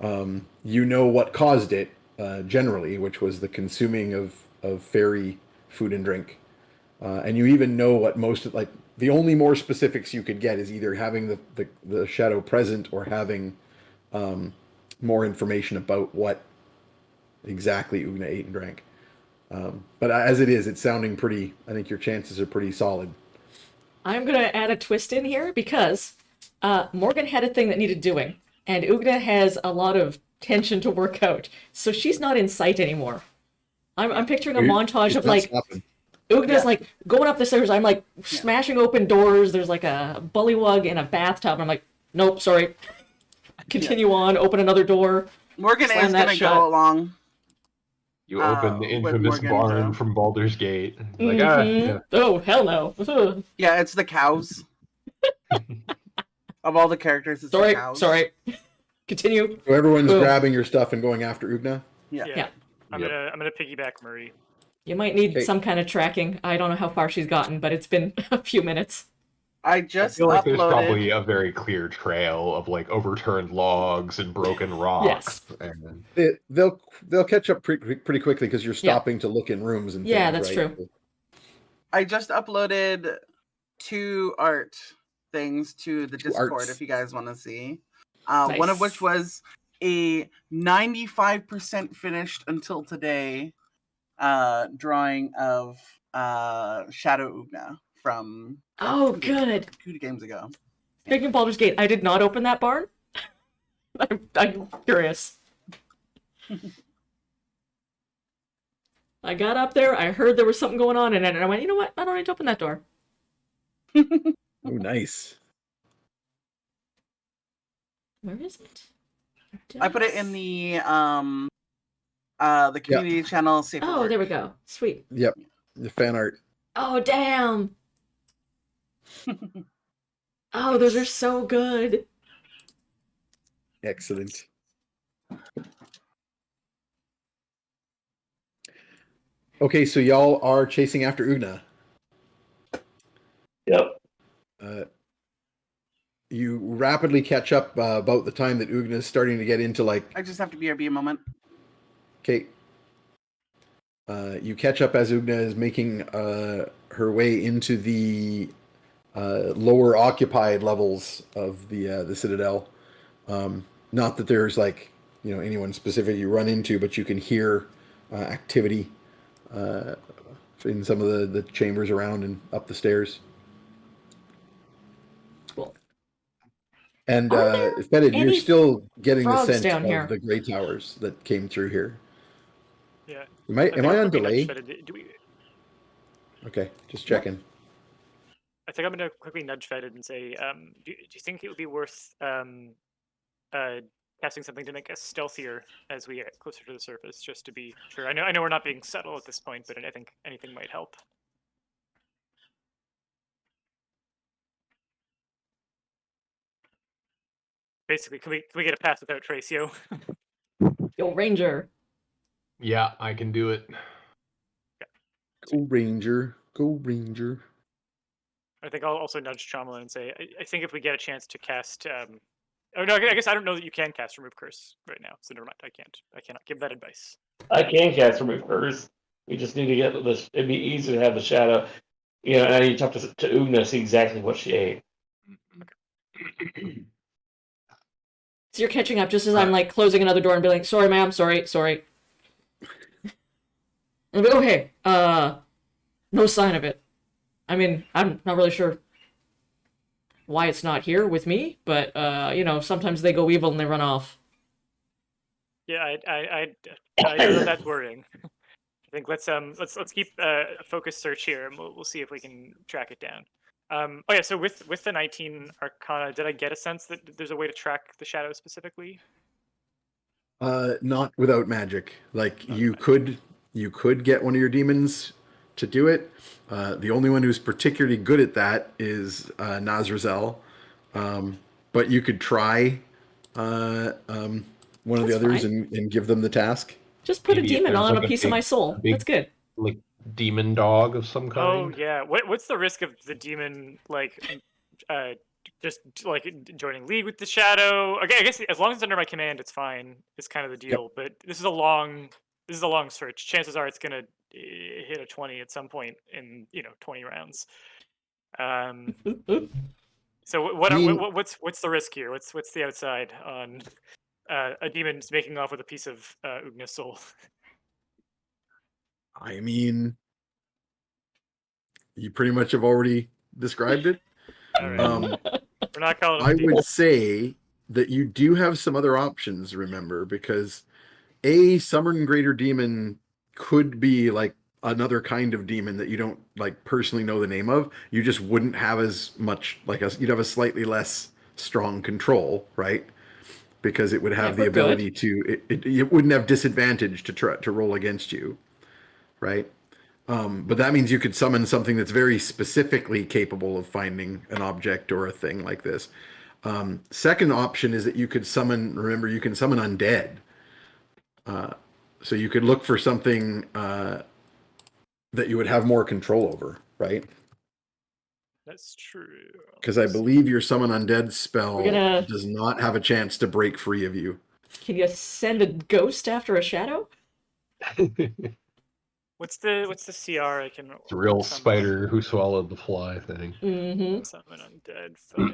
You know what caused it generally, which was the consuming of fairy food and drink. And you even know what the only more specifics you could get is either having the shadow present or having more information about what exactly Ugna ate and drank. But as it is, it's sounding pretty, I think your chances are pretty solid. I'm going to add a twist in here because Morgan had a thing that needed doing, and Ugna has a lot of tension to work out, so she's not in sight anymore. I'm picturing a montage of like Ugna's like going up the stairs. I'm like smashing open doors. There's like a bullywug in a bathtub. And I'm like, nope, sorry. Continue on. Open another door. Morgan is gonna go along. You open the infamous barn from Baldur's Gate. Like, oh hell no. Yeah, it's the cows. Of all the characters, it's the cows. Sorry. Continue. So everyone's grabbing your stuff and going after Ugna? Yeah. I'm gonna piggyback Marie. You might need some kind of tracking. I don't know how far she's gotten, but it's been a few minutes. I feel like there's probably a very clear trail of like overturned logs and broken rocks. Yes. They'll catch up pretty quickly because you're stopping to look in rooms and things. Yeah, that's true. I just uploaded 2 art things to the Discord if you guys want to see. Nice. One of which was a 95% finished until today drawing of Shadow Ugna from good 2 games ago. Speaking of Baldur's Gate, I did not open that barn. I'm curious. I got up there, I heard there was something going on, and I went, you know what? I don't need to open that door. Oh, nice. Where is it? I put it in the community channel. Oh, there we go. Sweet. Yep. The fan art. Oh, damn. Oh, those are so good. Excellent. Okay, so y'all are chasing after Ugna. Yep. you rapidly catch up about the time that Ugna is starting to get into like. I just have to BRB a moment. Okay. You catch up as Ugna is making her way into the lower occupied levels of the Citadel. Not that there's like anyone specific you run into, but you can hear activity in some of the chambers around and up the stairs. Cool. And Are there Fetid, you're any still getting the frogs scent down of here? the gray towers that came through here. Yeah. Am I think I'll on quickly nudge delay? Fetid. Do we? Okay, just No. checking. I think I'm going to quickly nudge Fetid and say, do you think it would be worth casting something to make us stealthier as we get closer to the surface, just to be sure? I know we're not being subtle at this point, but I think anything might help. Basically, can we get a pass without trace, yo? Yo, Ranger. Yeah, I can do it. Go Ranger, go Ranger. I think I'll also nudge Chomelin and say, I think if we get a chance to cast, oh no, I guess I don't know that you can cast Remove Curse right now, so never mind. I cannot give that advice. I can cast Remove Curse. We just need to get this. It'd be easy to have the shadow. And I need to talk to Ugna to see exactly what she ate. So you're catching up just as I'm like closing another door and be like, sorry, ma'am, sorry. And I'll be, okay, no sign of it. I mean, I'm not really sure why it's not here with me, but sometimes they go evil and they run off. Yeah, I know that that's worrying. I think let's keep a focused search here, and we'll see if we can track it down. Oh yeah, so with the 19 Arcana, did I get a sense that there's a way to track the shadow specifically? Not without magic. Like you could get one of your demons to do it. The only one who's particularly good at that is Nazrazel. But you could try one of the That's others fine. and give them the task. Just put Maybe a if demon there's on like a piece of my a soul. big That's good. like demon dog of some Oh kind. yeah. What's the risk of the demon uh just like joining league with the shadow? Okay, I guess as long as it's under my command, it's fine. It's kind of the Yep. deal. But this is a long search. Chances are it's gonna hit a 20 at some point in 20 rounds. So what's the risk here? What's the outside on a demon's making off with a piece of Ugna's soul? I mean, you pretty much have already described it. All right, Um, we're not calling him I a demon. would say that you do have some other options, remember, because a summon greater demon could be like another kind of demon that you don't like personally know the name of. You just wouldn't have as much you'd have a slightly less strong control, right? Because it would have the Never good. ability to it wouldn't have disadvantage to try to roll against you, right? But that means you could summon something that's very specifically capable of finding an object or a thing like this. Second option is that you could summon. Remember, you can summon undead. So you could look for something that you would have more control over, right? That's true. Because I believe your summon undead We're spell gonna. does not have a chance to break free of you. Can you send a ghost after a shadow? What's the CR I can It's a real summon spider who swallowed the fly thing. Mm-hmm. summon undead foe?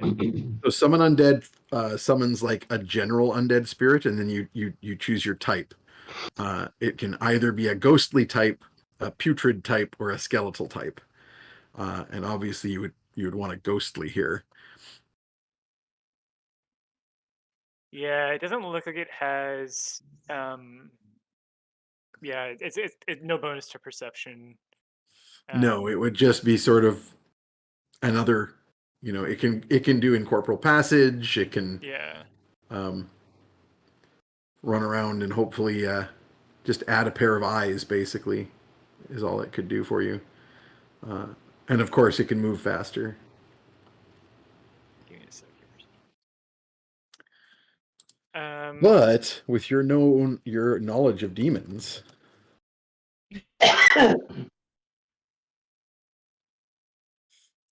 So summon undead summons like a general undead spirit, and then you choose your type. It can either be a ghostly type, a putrid type, or a skeletal type. And obviously you would want a ghostly here. Yeah, it doesn't look like it has. Yeah, it's no bonus to perception. No, it would just be sort of another. It can do incorporeal passage. It can Yeah. run around and hopefully just add a pair of eyes. Basically, is all it could do for you. And of course, it can move faster. Give me a second. But with your knowledge of demons,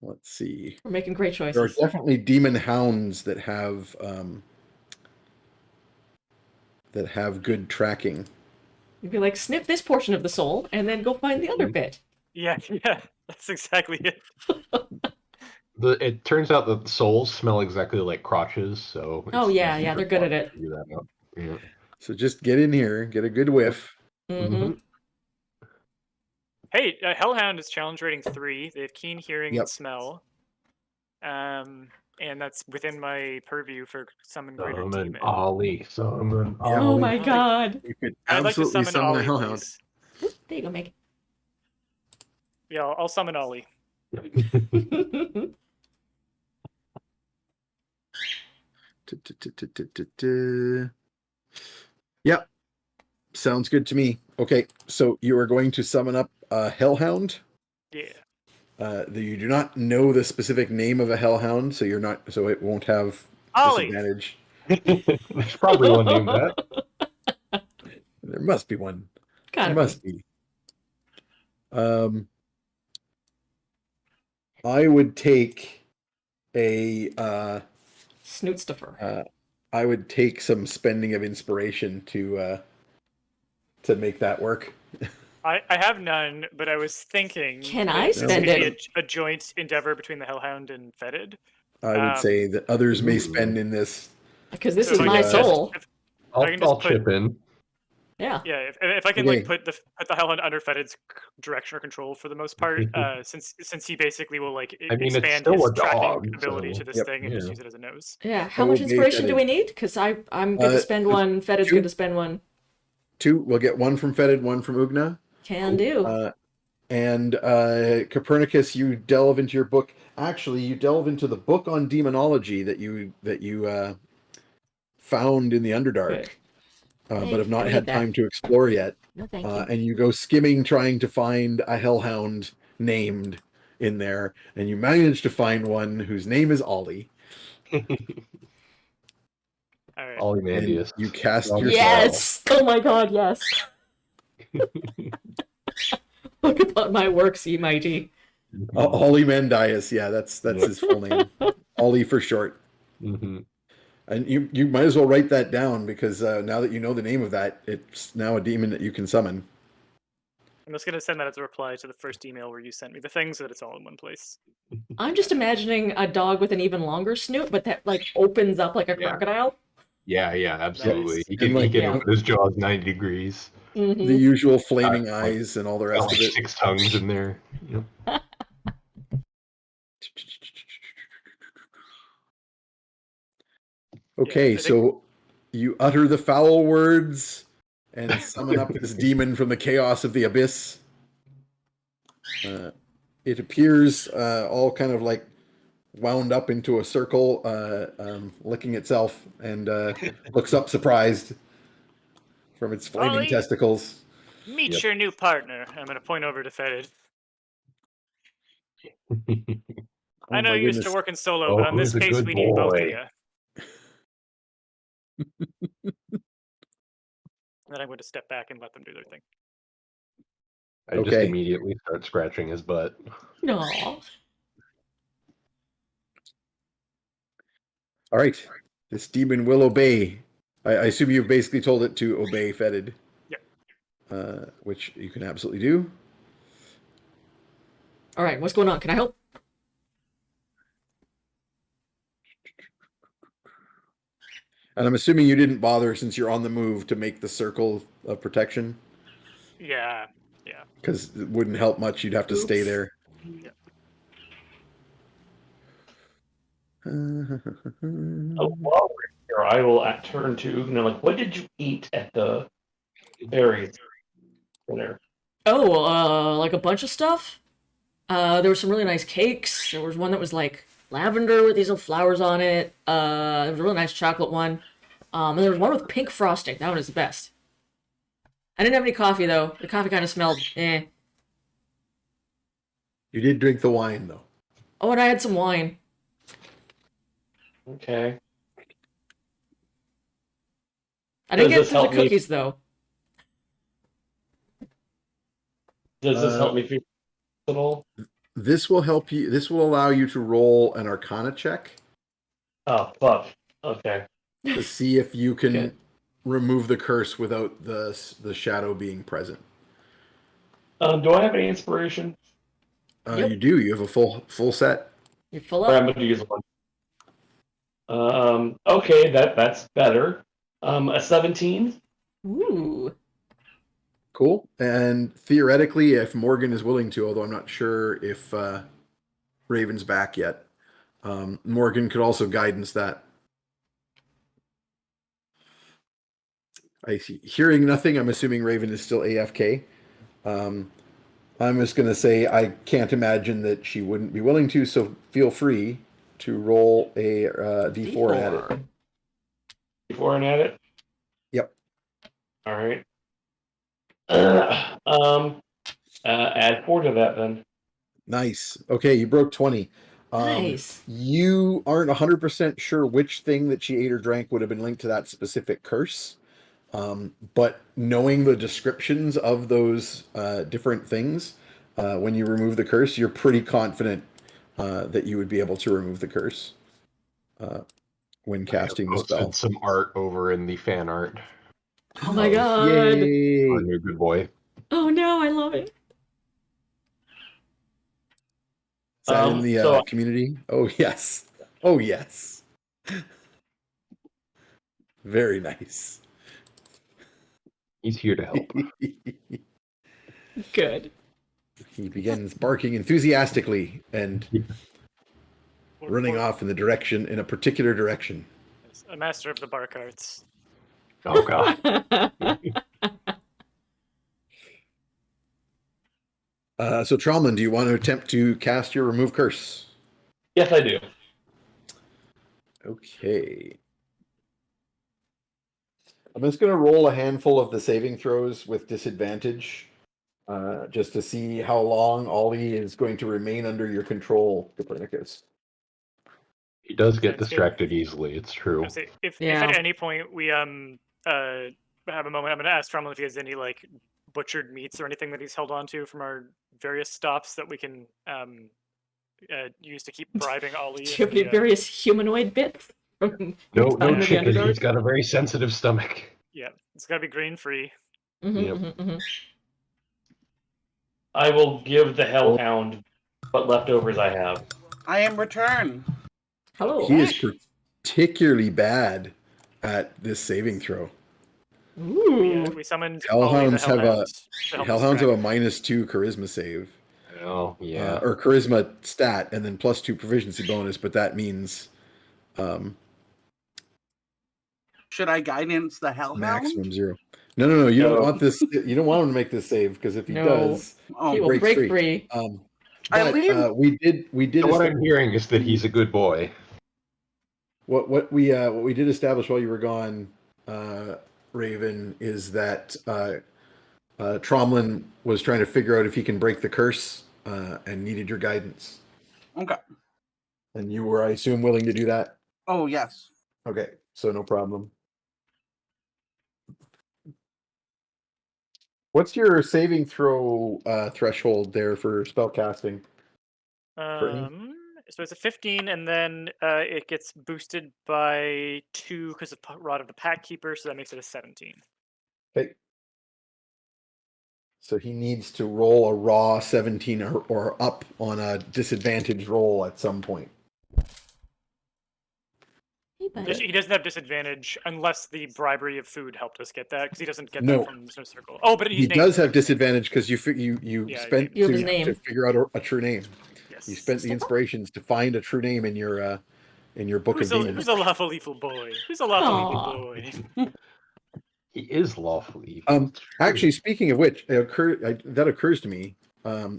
Let's see. We're making great There are choices. definitely demon hounds that have good tracking. You'd be like, sniff this portion of the soul, and then go find the other bit. Yeah, yeah, that's exactly it. It turns out that the souls smell exactly like crotches, so Oh, it's yeah, easy yeah, for they're good at Bob it. to figure that out. Yeah. So just get in here, get a good whiff. Mm-hmm. Hey, Hellhound is challenge rating 3. They have keen hearing Yep. and smell. And that's within my purview for summon greater Summon demon. Ollie. Summon Yeah. Oh Ollie. my god. You could I'd like to absolutely summon summon a Ollie, hellhound. please. Oop, there you go, Meg. Yeah, I'll summon Ollie. Yep. Sounds good to me. Okay, so you are going to summon up a hellhound. Yeah. You do not know the specific name of a hellhound, so it won't have Ollie! disadvantage. There's probably one named that. There must be one. Gotta There must be. I would take a Snoot stuffer. I would take some spending of inspiration to make that work. I have none, but I was thinking Can that I this spend could be it? a joint endeavor between the Hellhound and Fetid. I would say that others may spend in this. Because this So is if I my can soul. I'll chip in. Yeah. Yeah, if I can Okay. like put the Hellhound under Fetid's direction or control for the most part, since he basically will like I mean, it's expand still his a tracking dog, ability so, to this yep, thing and just yeah. use it as a nose. Yeah. How I much will be inspiration do we fetid. need? Because I'm good to spend one. Fetid's two. good to spend one. 2. We'll get one from Fetid, one from Ugna. Can do. And Copernicus, you delve into your book. Actually, you delve into the book on demonology that you found in the Underdark, Good. Hey, but have I not need had that. time to explore yet. No, thank you. And you go skimming, trying to find a hellhound named in there, and you manage to find one whose name is Ollie. All right. Ollie And Mandius. you cast Love your it. Yes. Oh my god, yes. Look upon my works, ye mighty. Ollie Mandius. Yeah, that's his full name. Ollie for short. Mhm. And you might as well write that down, because now that you know the name of that, it's now a demon that you can summon. I'm just gonna send that as a reply to the first email where you sent me the thing, so that it's all in one place. I'm just imagining a dog with an even longer snoot, but that like opens up like a Yeah. crocodile. Yeah, absolutely. Nice. He can, And, like, yeah. open his jaws 90 degrees. The Mm-hmm. usual flaming Like, eyes and all the Got rest like of it. 6 tongues in there. Yep. Okay, I think- so you utter the foul words and summon up this demon from the chaos of the abyss. It appears all kind of like wound up into a circle, licking itself, and looks up surprised from its flaming Ollie? testicles. Meet Yep. your new partner. I'm gonna point over to Fetid. Oh I know my you're used to goodness. working solo, Oh, but on this who's a case, good we need both of boy? you. Then I'm going to step back and let them do their thing. I just Okay. immediately start scratching his butt. No. All right. This demon will obey. I assume you've basically told it to obey Fetid. Yeah. Which you can absolutely do. All right, what's going on? Can I help? And I'm assuming you didn't bother, since you're on the move, to make the circle of protection, Yeah. because it wouldn't help much. You'd have to stay Oops. there. Oh, while we're here, I will turn to Ugna. Like, what did you eat at the berries dinner? Oh, like a bunch of stuff. There were some really nice cakes. There was one that was like lavender with these little flowers on it. There was a really nice chocolate one. And there was one with pink frosting. That one is the best. I didn't have any coffee though. The coffee kind of smelled eh. You did drink the wine, though. Oh, and I had some wine. Okay. I didn't Does get this to the help me? cookies though. Does this help me feel at all? This will help you. This will allow you to roll an Arcana check Oh, fuck. Okay. to see if you can Okay. remove the curse without the shadow being present. Do I have any inspiration? Yep. You do. You have a full set. You're full Or I'm up. going to use one. Okay, that's better. A 17. Ooh. Cool. And theoretically, if Morgan is willing to, although I'm not sure if Raven's back yet, Morgan could also guidance that. I see. Hearing nothing, I'm assuming Raven is still AFK. I'm just going to say I can't imagine that she wouldn't be willing to, so feel free to roll a D4 and add it. Before and add it? Yep. All right. Add 4 to that then. Nice. Okay, you broke 20. Nice. You aren't 100% sure which thing that she ate or drank would have been linked to that specific curse. But knowing the descriptions of those different things, when you remove the curse, you're pretty confident that you would be able to remove the curse when casting the spell. Posted some art over in the fan art. Oh my Oh, god. yay! Our new good boy. Oh no, I love it. Is that in the So- community? Oh, yes. Oh, yes. Very nice. He's here to help. Good. He begins barking enthusiastically and running off in a particular direction. A master of the bark arts. Oh god. So Trauman, do you want to attempt to cast your remove curse? Yes, I do. Okay. I'm just going to roll a handful of the saving throws with disadvantage, just to see how long Ollie is going to remain under your control, Copernicus. He does get Sounds good. distracted easily, it's true. If Yeah. at any point we have a moment, I'm gonna ask Trumbull if he has any like butchered meats or anything that he's held on to from our various stops that we can use to keep bribing Ollie. Do you have any various humanoid bits from your No time in the chicken. Underdark? He's got a very sensitive stomach. Yeah, it's gotta be grain free. Yep. I will give the Hellhound what leftovers I have. I am returned. Hello. He is particularly bad at this saving throw. Ooh. We summoned Ollie the Hellhounds have Hellhound to help us Hellhounds have a track. -2 charisma save. Oh, yeah. Or charisma stat, and then +2 proficiency bonus, but that means Should I guidance the Hellhound? maximum 0. No. You No. don't want this. You don't want him to make this save because if he No. does, Oh, He will breaks break free. free. I But leave- we did. So what I'm hearing is that he's a good boy. What we did establish while you were gone, Raven, is that Tromlin was trying to figure out if he can break the curse and needed your guidance. Okay. And you were, I assume, willing to do that. Oh, yes. Okay, so no problem. What's your saving throw threshold there for spell casting? So it's a 15, and then it gets boosted by 2 because of Rod of the Pack Keeper, so that makes it a 17. Okay. So he needs to roll a raw 17 or up on a disadvantage roll at some point. Hey, buddy. He doesn't have disadvantage unless the bribery of food helped us get that, because he doesn't get No. that from the circle. Oh, but He he's does have disadvantage because you spent You have his name. to figure out a true name. Yes. You spent the inspirations to find a true name in your book Who's of a, demons. who's a lawful evil boy? Who's a lawful evil Aw. boy? He is lawfully. It's true. Actually, speaking of which, that occurs to me.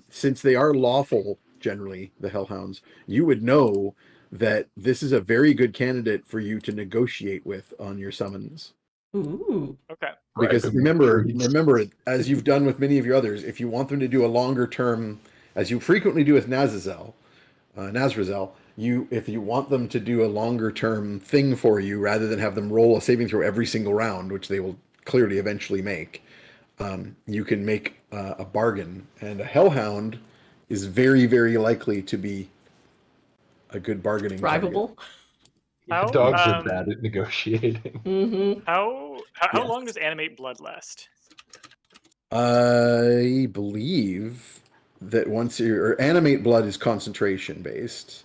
Since they are lawful generally, the Hellhounds, you would know that this is a very good candidate for you to negotiate with on your summons. Ooh. Okay. Because Right. remember, as you've done with many of your others, if you want them to do a longer term, as you frequently do with Nazrazel, if you want them to do a longer term thing for you, rather than have them roll a saving throw every single round, which they will clearly eventually make, you can make a bargain. And a Hellhound is very, very likely to be a good bargaining target. Drivable. How, Dogs are bad at negotiating. Mm-hmm. How Yes. long does animate blood last? I believe that once or animate blood is concentration based.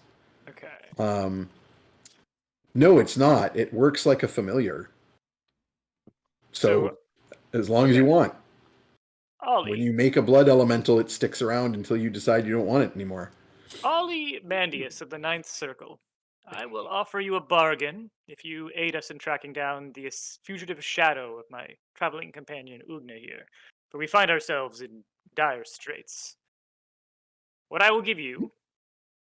Okay. No, it's not. It works like a familiar. So as long as you okay. want. Ollie, When you make a blood elemental, it sticks around until you decide you don't want it anymore. Ollie Mandius of the Ninth Circle. I will offer you a bargain if you aid us in tracking down the fugitive shadow of my traveling companion Ugna here, for we find ourselves in dire straits. What I will give you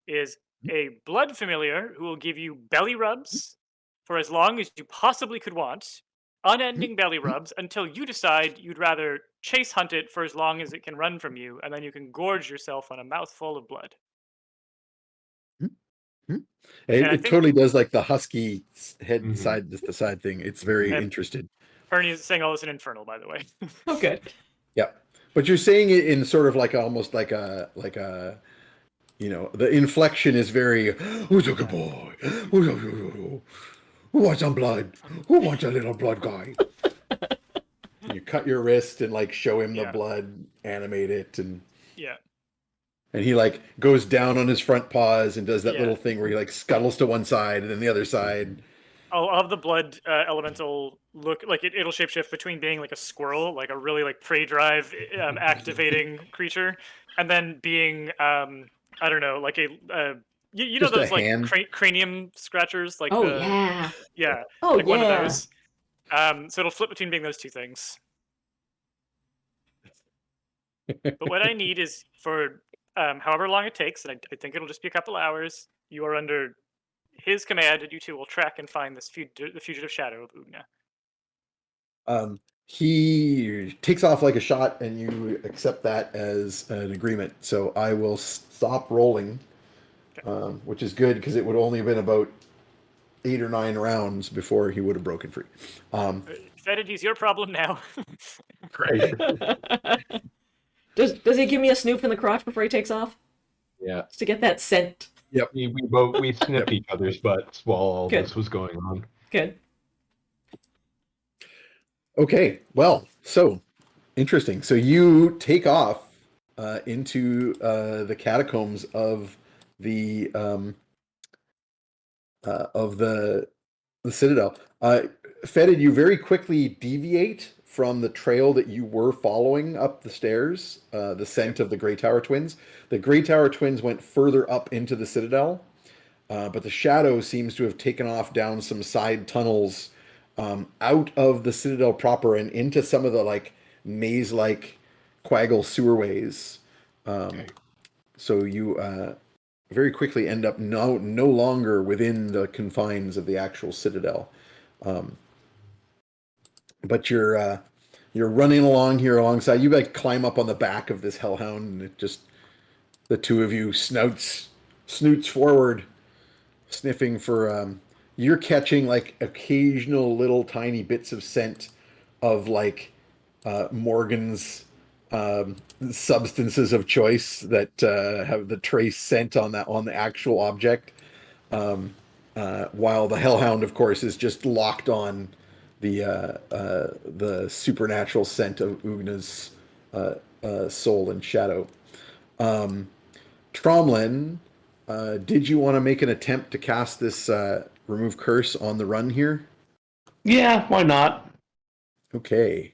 is a blood familiar who will give you belly rubs for as long as you possibly could want, unending belly rubs until you decide you'd rather chase hunt it for as long as it can run from you, and then you can gorge yourself on a mouthful of blood. And I It think totally does like the husky head Mhm. side the side thing. It's very and interested. Ernie is saying all this in Infernal, by the way. Oh, good. Yeah. But you're saying it in sort of like almost like a the inflection is very who's a good boy? Who wants some blood? Who wants a little blood guy? You cut your wrist and like show him the Yeah. blood, animate it, Yeah. and he like goes down on his front paws and does that Yeah. little thing where he like scuttles to one side and then the other side. I'll have the blood elemental look like it'll shapeshift between being like a squirrel, like a really like prey drive activating creature, and then being I don't know, like a you know Just a those like hand. cranium scratchers, like Oh, the yeah. yeah, Oh, like one of yeah. those. So it'll flip between being those two things. But what I need is for however long it takes, and I think it'll just be a couple hours. You are under his command, and you two will track and find this the fugitive shadow of Ugna. He takes off like a shot, and you accept that as an agreement. So I will stop rolling, which is good because it would only have been about 8 or 9 rounds before he would have broken free. Fedity's your problem now. Great. Does he give me a snoop in the crotch before he takes off? Yeah. Just to get that scent. We sniffed each other's butts while all Good. this was going on. Good. Okay, well, so interesting. So you take off into the catacombs of the Citadel. Fetid, you very quickly deviate from the trail that you were following up the stairs, the scent of the Greytower Twins. The Greytower Twins went further up into the Citadel, but the shadow seems to have taken off down some side tunnels out of the Citadel proper and into some of the like maze-like quaggle sewerways. So you very quickly end up no longer within the confines of the actual Citadel. But you're running along here alongside. You like climb up on the back of this hellhound, and it just the two of you snoots forward, sniffing for. You're catching like occasional little tiny bits of scent of like Morgan's substances of choice that have the trace scent on the actual object. While the hellhound, of course, is just locked on the supernatural scent of Ugna's soul and shadow. Tromlin, did you want to make an attempt to cast this remove curse on the run here? Yeah, why not? Okay.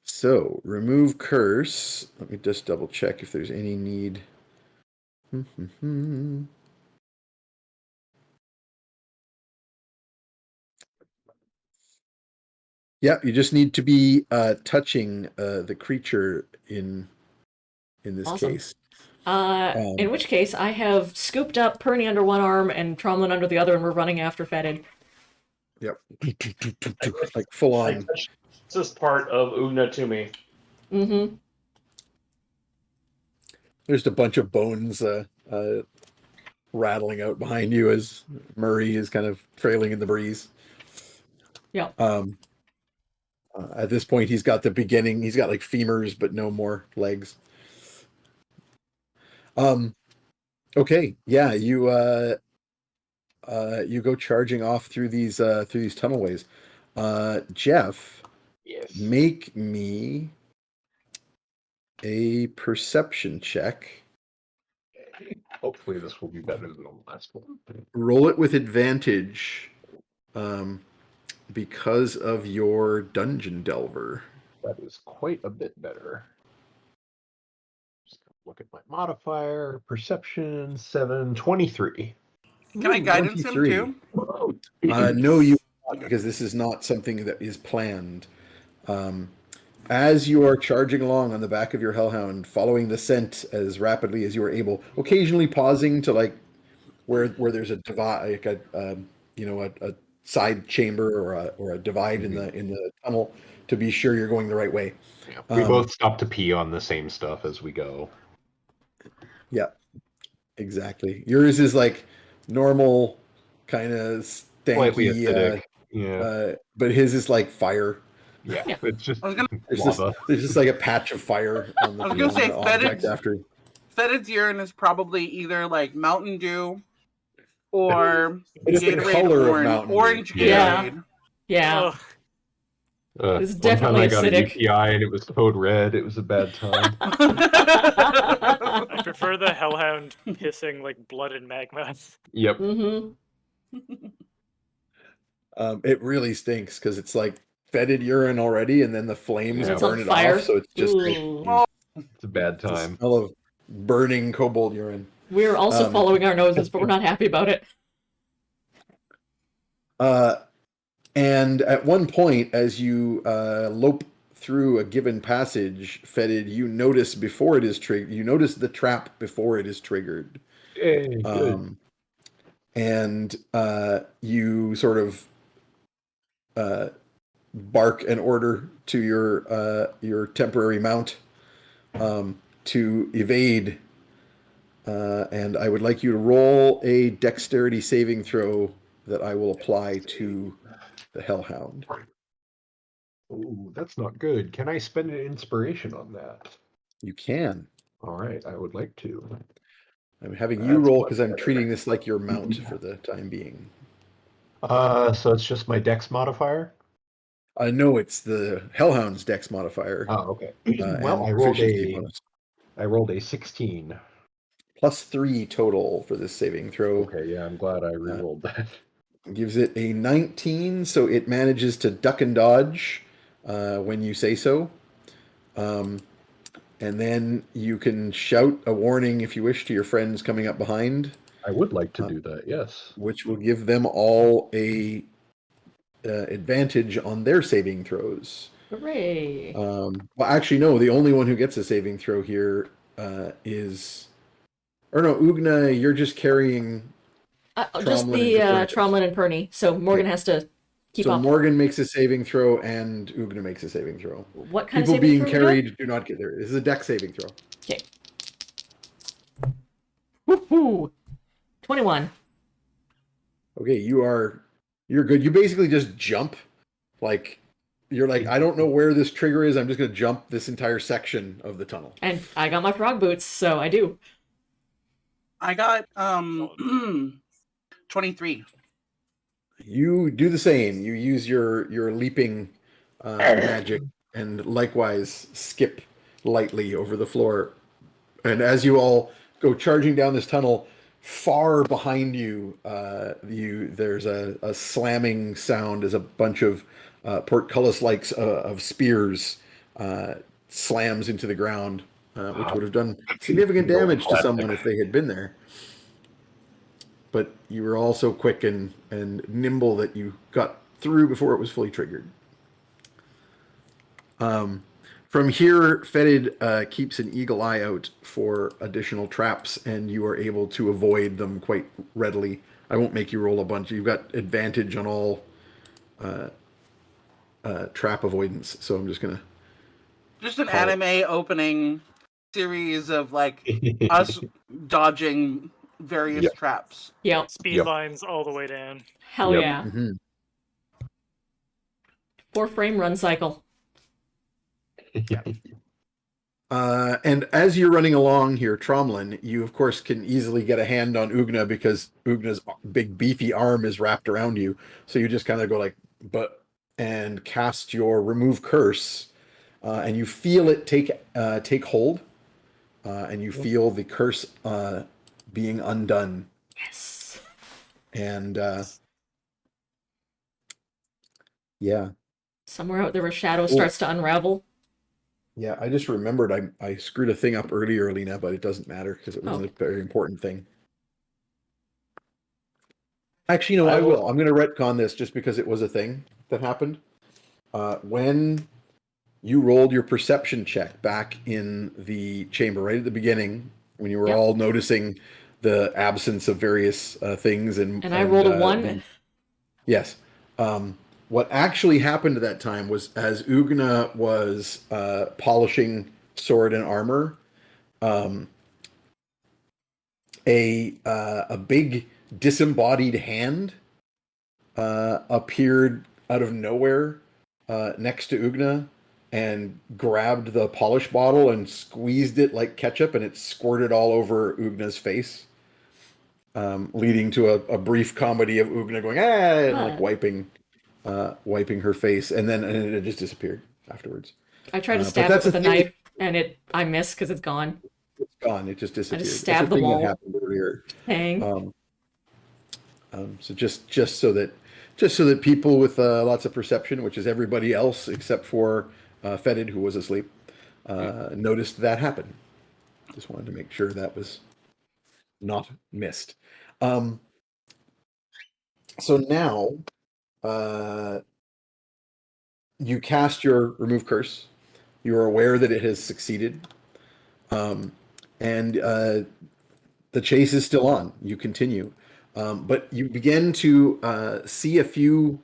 So remove curse. Let me just double check if there's any need. Yeah, you just need to be touching the creature in this Awesome. case. In which case, I have scooped up Perny under one arm and Tromlin under the other, and we're running after Fetid. Yep. Like full on. This is part of Ugna to me. Mm-hmm. There's a bunch of bones rattling out behind you as Murray is kind of trailing in the breeze. Yeah. At this point, he's got the beginning. He's got like femurs, but no more legs. Okay, yeah, you go charging off through these tunnelways. Jeff, Yes. make me a perception check. Hopefully this will be better than the last one. Roll it with advantage, um, because of your dungeon delver. That is quite a bit better. Just gonna look at my modifier. Perception 7, 23. Can I Ooh, guidance him 23. too? No, you not, because this is not something that is planned. As you are charging along on the back of your hellhound, following the scent as rapidly as you are able, occasionally pausing to like where there's a divide, like a side chamber or a divide in the tunnel to be sure you're going the right way. Yeah, we both stop to pee on the same stuff as we go. Yeah, exactly. Yours is like normal, kind of Slightly stanky, acidic. Yeah. but his is like fire. Yeah. Yeah. It's just I was gonna, lava. There's just like a patch of fire on the, I was gonna on say the object Fetid's after. Fetid's urine is probably either like Mountain Dew or It is the Gatorade color of orange, Mountain Dew. orange Yeah. Gatorade. Yeah. Ugh. It's One time definitely I got acidic. a UTI and it was code red. It was a bad time. I prefer the hellhound pissing like blood and magma. Yep. Mm-hmm. It really stinks because it's like fetid urine already, and then the flames Yeah. It's burn on it fire. off, so it's just Ooh. It's a bad the time. smell of burning kobold urine. We're also following our noses, but we're not happy about it. And at one point, as you lope through a given passage, fetid, you notice before it is triggered. You notice the trap before it is triggered. Hey, good. And you sort of bark an order to your temporary mount to evade. And I would like you to roll a dexterity saving throw that I will apply to the hellhound. Ooh, that's not good. Can I spend an inspiration on that? You can. All right, I would like to. I'm having you That's roll much because I'm better. treating this like your mount for the time being. So it's just my dex modifier? No, it's the hellhound's dex modifier. Oh, okay. and Well, proficiency bonus. I rolled a 16. +3 total for this saving throw. Okay, yeah, I'm glad I re-rolled that. Gives it a 19, so it manages to duck and dodge when you say so. And then you can shout a warning if you wish to your friends coming up behind, I would like to do that, yes. which will give them all a advantage on their saving throws. Hooray. Well, actually, no. The only one who gets a saving throw here is, or no, Ugna. You're just carrying. Just Tromlin the and Copernicus. Tromlin and Perny. So Morgan has to keep So up. Morgan makes a saving throw, and Ugna makes a saving throw. What kind People of saving being throw are we doing? carried do not get there. This is a dex saving throw. Okay. Woohoo! 21. Okay, you're good. You basically just jump, like you're like, I don't know where this trigger is. I'm just gonna jump this entire section of the tunnel. And I got my frog boots, so I do. I got 23. You do the same. You use your leaping magic and likewise skip lightly over the floor. And as you all go charging down this tunnel, far behind you, there's a slamming sound as a bunch of portcullis-likes of spears slams into the ground, which would have done significant damage to someone if they had been there. But you were all so quick and nimble that you got through before it was fully triggered. From here, Fetid keeps an eagle eye out for additional traps, and you are able to avoid them quite readily. I won't make you roll a bunch. You've got advantage on all trap avoidance, so I'm just gonna. Just an anime opening series of like us dodging various Yep. traps. Yep. Speed Yep. lines all the way down. Hell Yep. yeah. Mhm. 4-frame run cycle. And as you're running along here, Tromlin, you of course can easily get a hand on Ugna because Ugna's big beefy arm is wrapped around you. So you just kind of go like, but, and cast your remove curse, and you feel it take hold, and you feel the curse being undone. Yes. And yeah, Somewhere out there where shadow cool. starts to unravel. Yeah, I just remembered I screwed a thing up earlier, Lena, but it doesn't matter because it was Oh. a very important thing. Actually, no, I I will- will. I'm going to retcon this just because it was a thing that happened. When you rolled your perception check back in the chamber, right at the beginning, when you were Yep. all noticing the absence of various things, And I rolled a 1. Yes. What actually happened at that time was as Ugna was polishing sword and armor, a big disembodied hand appeared out of nowhere next to Ugna and grabbed the polish bottle and squeezed it like ketchup, and it squirted all over Ugna's face, leading to a brief comedy of Ugna going ah and like wiping her face, and then it just disappeared afterwards. I tried to But stab it that's the with a thing. knife, and I missed because it's gone. It's gone. It just I just disappeared. That's the stabbed the thing that wall. happened earlier. Dang. So just so that people with lots of perception, which is everybody else except for Fetid, who was asleep, noticed that happen. Just wanted to make sure that was not missed. So now you cast your remove curse. You are aware that it has succeeded, and the chase is still on. You continue, but you begin to see a few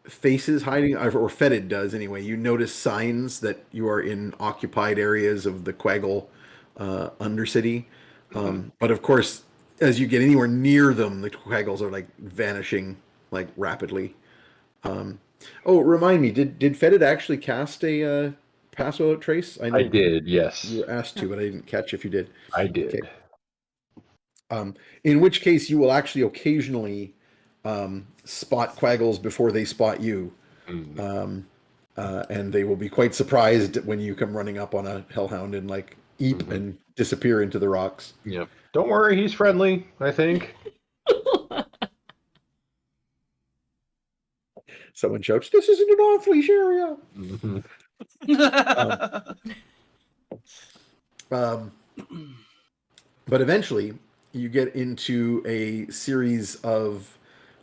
faces hiding, or Fetid does anyway. You notice signs that you are in occupied areas of the Quaggle Undercity. But of course, as you get anywhere near them, the Quaggles are like vanishing like rapidly. Oh, remind me, did Fetid actually cast a pass without trace? I I know did, you yes. were asked to, but I didn't catch if you did. I Okay. did. In which case, you will actually occasionally spot Quaggles before they spot you. Mm. And they will be quite surprised when you come running up on a hellhound and like eat and disappear into the rocks. Yep. Don't worry, he's friendly, I think. Someone shouts, "This isn't an off-leash area." Mhm. But eventually, you get into a series of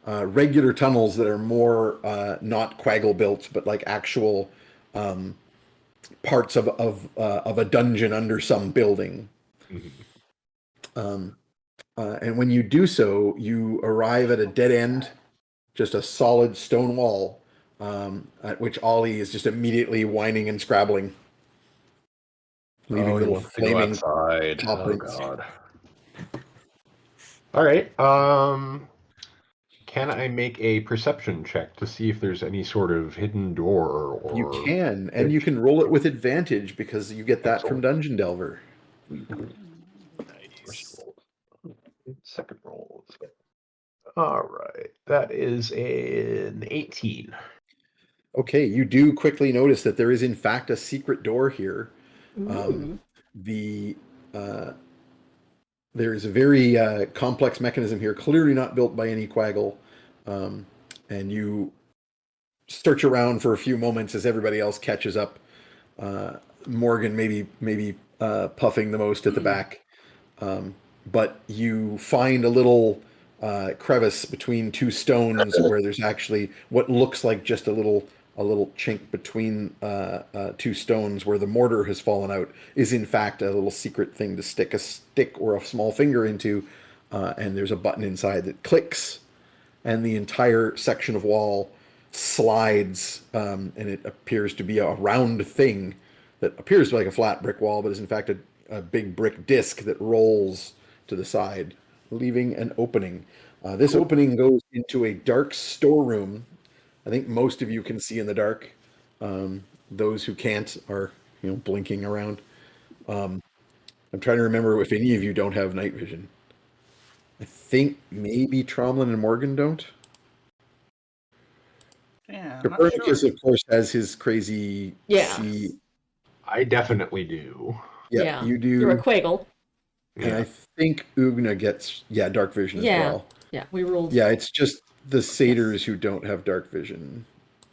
regular tunnels that are more not Quaggle built, but like actual parts of a dungeon under some building. And when you do so, you arrive at a dead end, just a solid stone wall, at which Ollie is just immediately whining and scrabbling, leaving Oh, he little wants to go flaming outside. paw Oh prints. god. All right. Can I make a perception check to see if there's any sort of hidden door You or can, and you can roll it with advantage because you get that from Excellent. Dungeon Delver. First roll. Second roll. All right. That is an 18. Okay, you do quickly notice that there is in fact a secret door here. Ooh. The There is a very complex mechanism here, clearly not built by any Quaggle, and you search around for a few moments as everybody else catches up. Morgan maybe puffing the most at the back, but you find a little crevice between two stones where there's actually what looks like just a little chink between two stones where the mortar has fallen out is in fact a little secret thing to stick a stick or a small finger into, and there's a button inside that clicks, and the entire section of wall slides, and it appears to be a round thing that appears like a flat brick wall, but is in fact a big brick disc that rolls to the side, leaving an opening. This opening goes into a dark storeroom. I think most of you can see in the dark. Those who can't are, blinking around. I'm trying to remember if any of you don't have night vision. I think maybe Tromlin and Morgan don't. Yeah, I'm not Copernicus, sure. of course, has his crazy Yeah. I definitely do. Yeah, you You're a do. Quaggle. And Yeah. I think Ugna gets, dark vision as Yeah. well. Yeah, we ruled. Yeah, it's just the satyrs Yes. who don't have dark vision.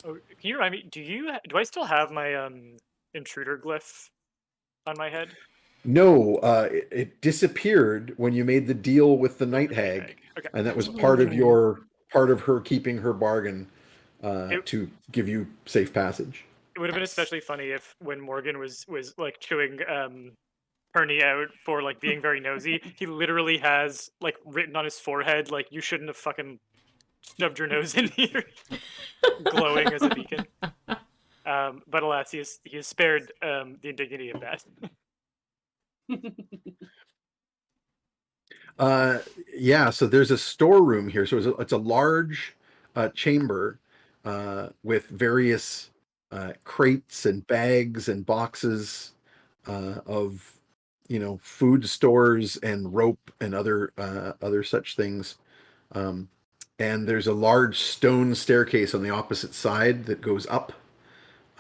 Oh, can you remind me? Do I still have my intruder glyph on my head? No, it disappeared when you made the deal with the night The night hag, hag. Okay. and that was Oh. part of her keeping her bargain It, to give you safe passage. it would have been Nice. especially funny if when Morgan was like chewing Perny out for like being very nosy, he literally has like written on his forehead like you shouldn't have fucking snubbed your nose in here, glowing as a beacon. But alas, he is spared the indignity of that. Yeah, so there's a storeroom here. So it's a large chamber with various crates and bags and boxes of, food stores and rope and other such things. And there's a large stone staircase on the opposite side that goes up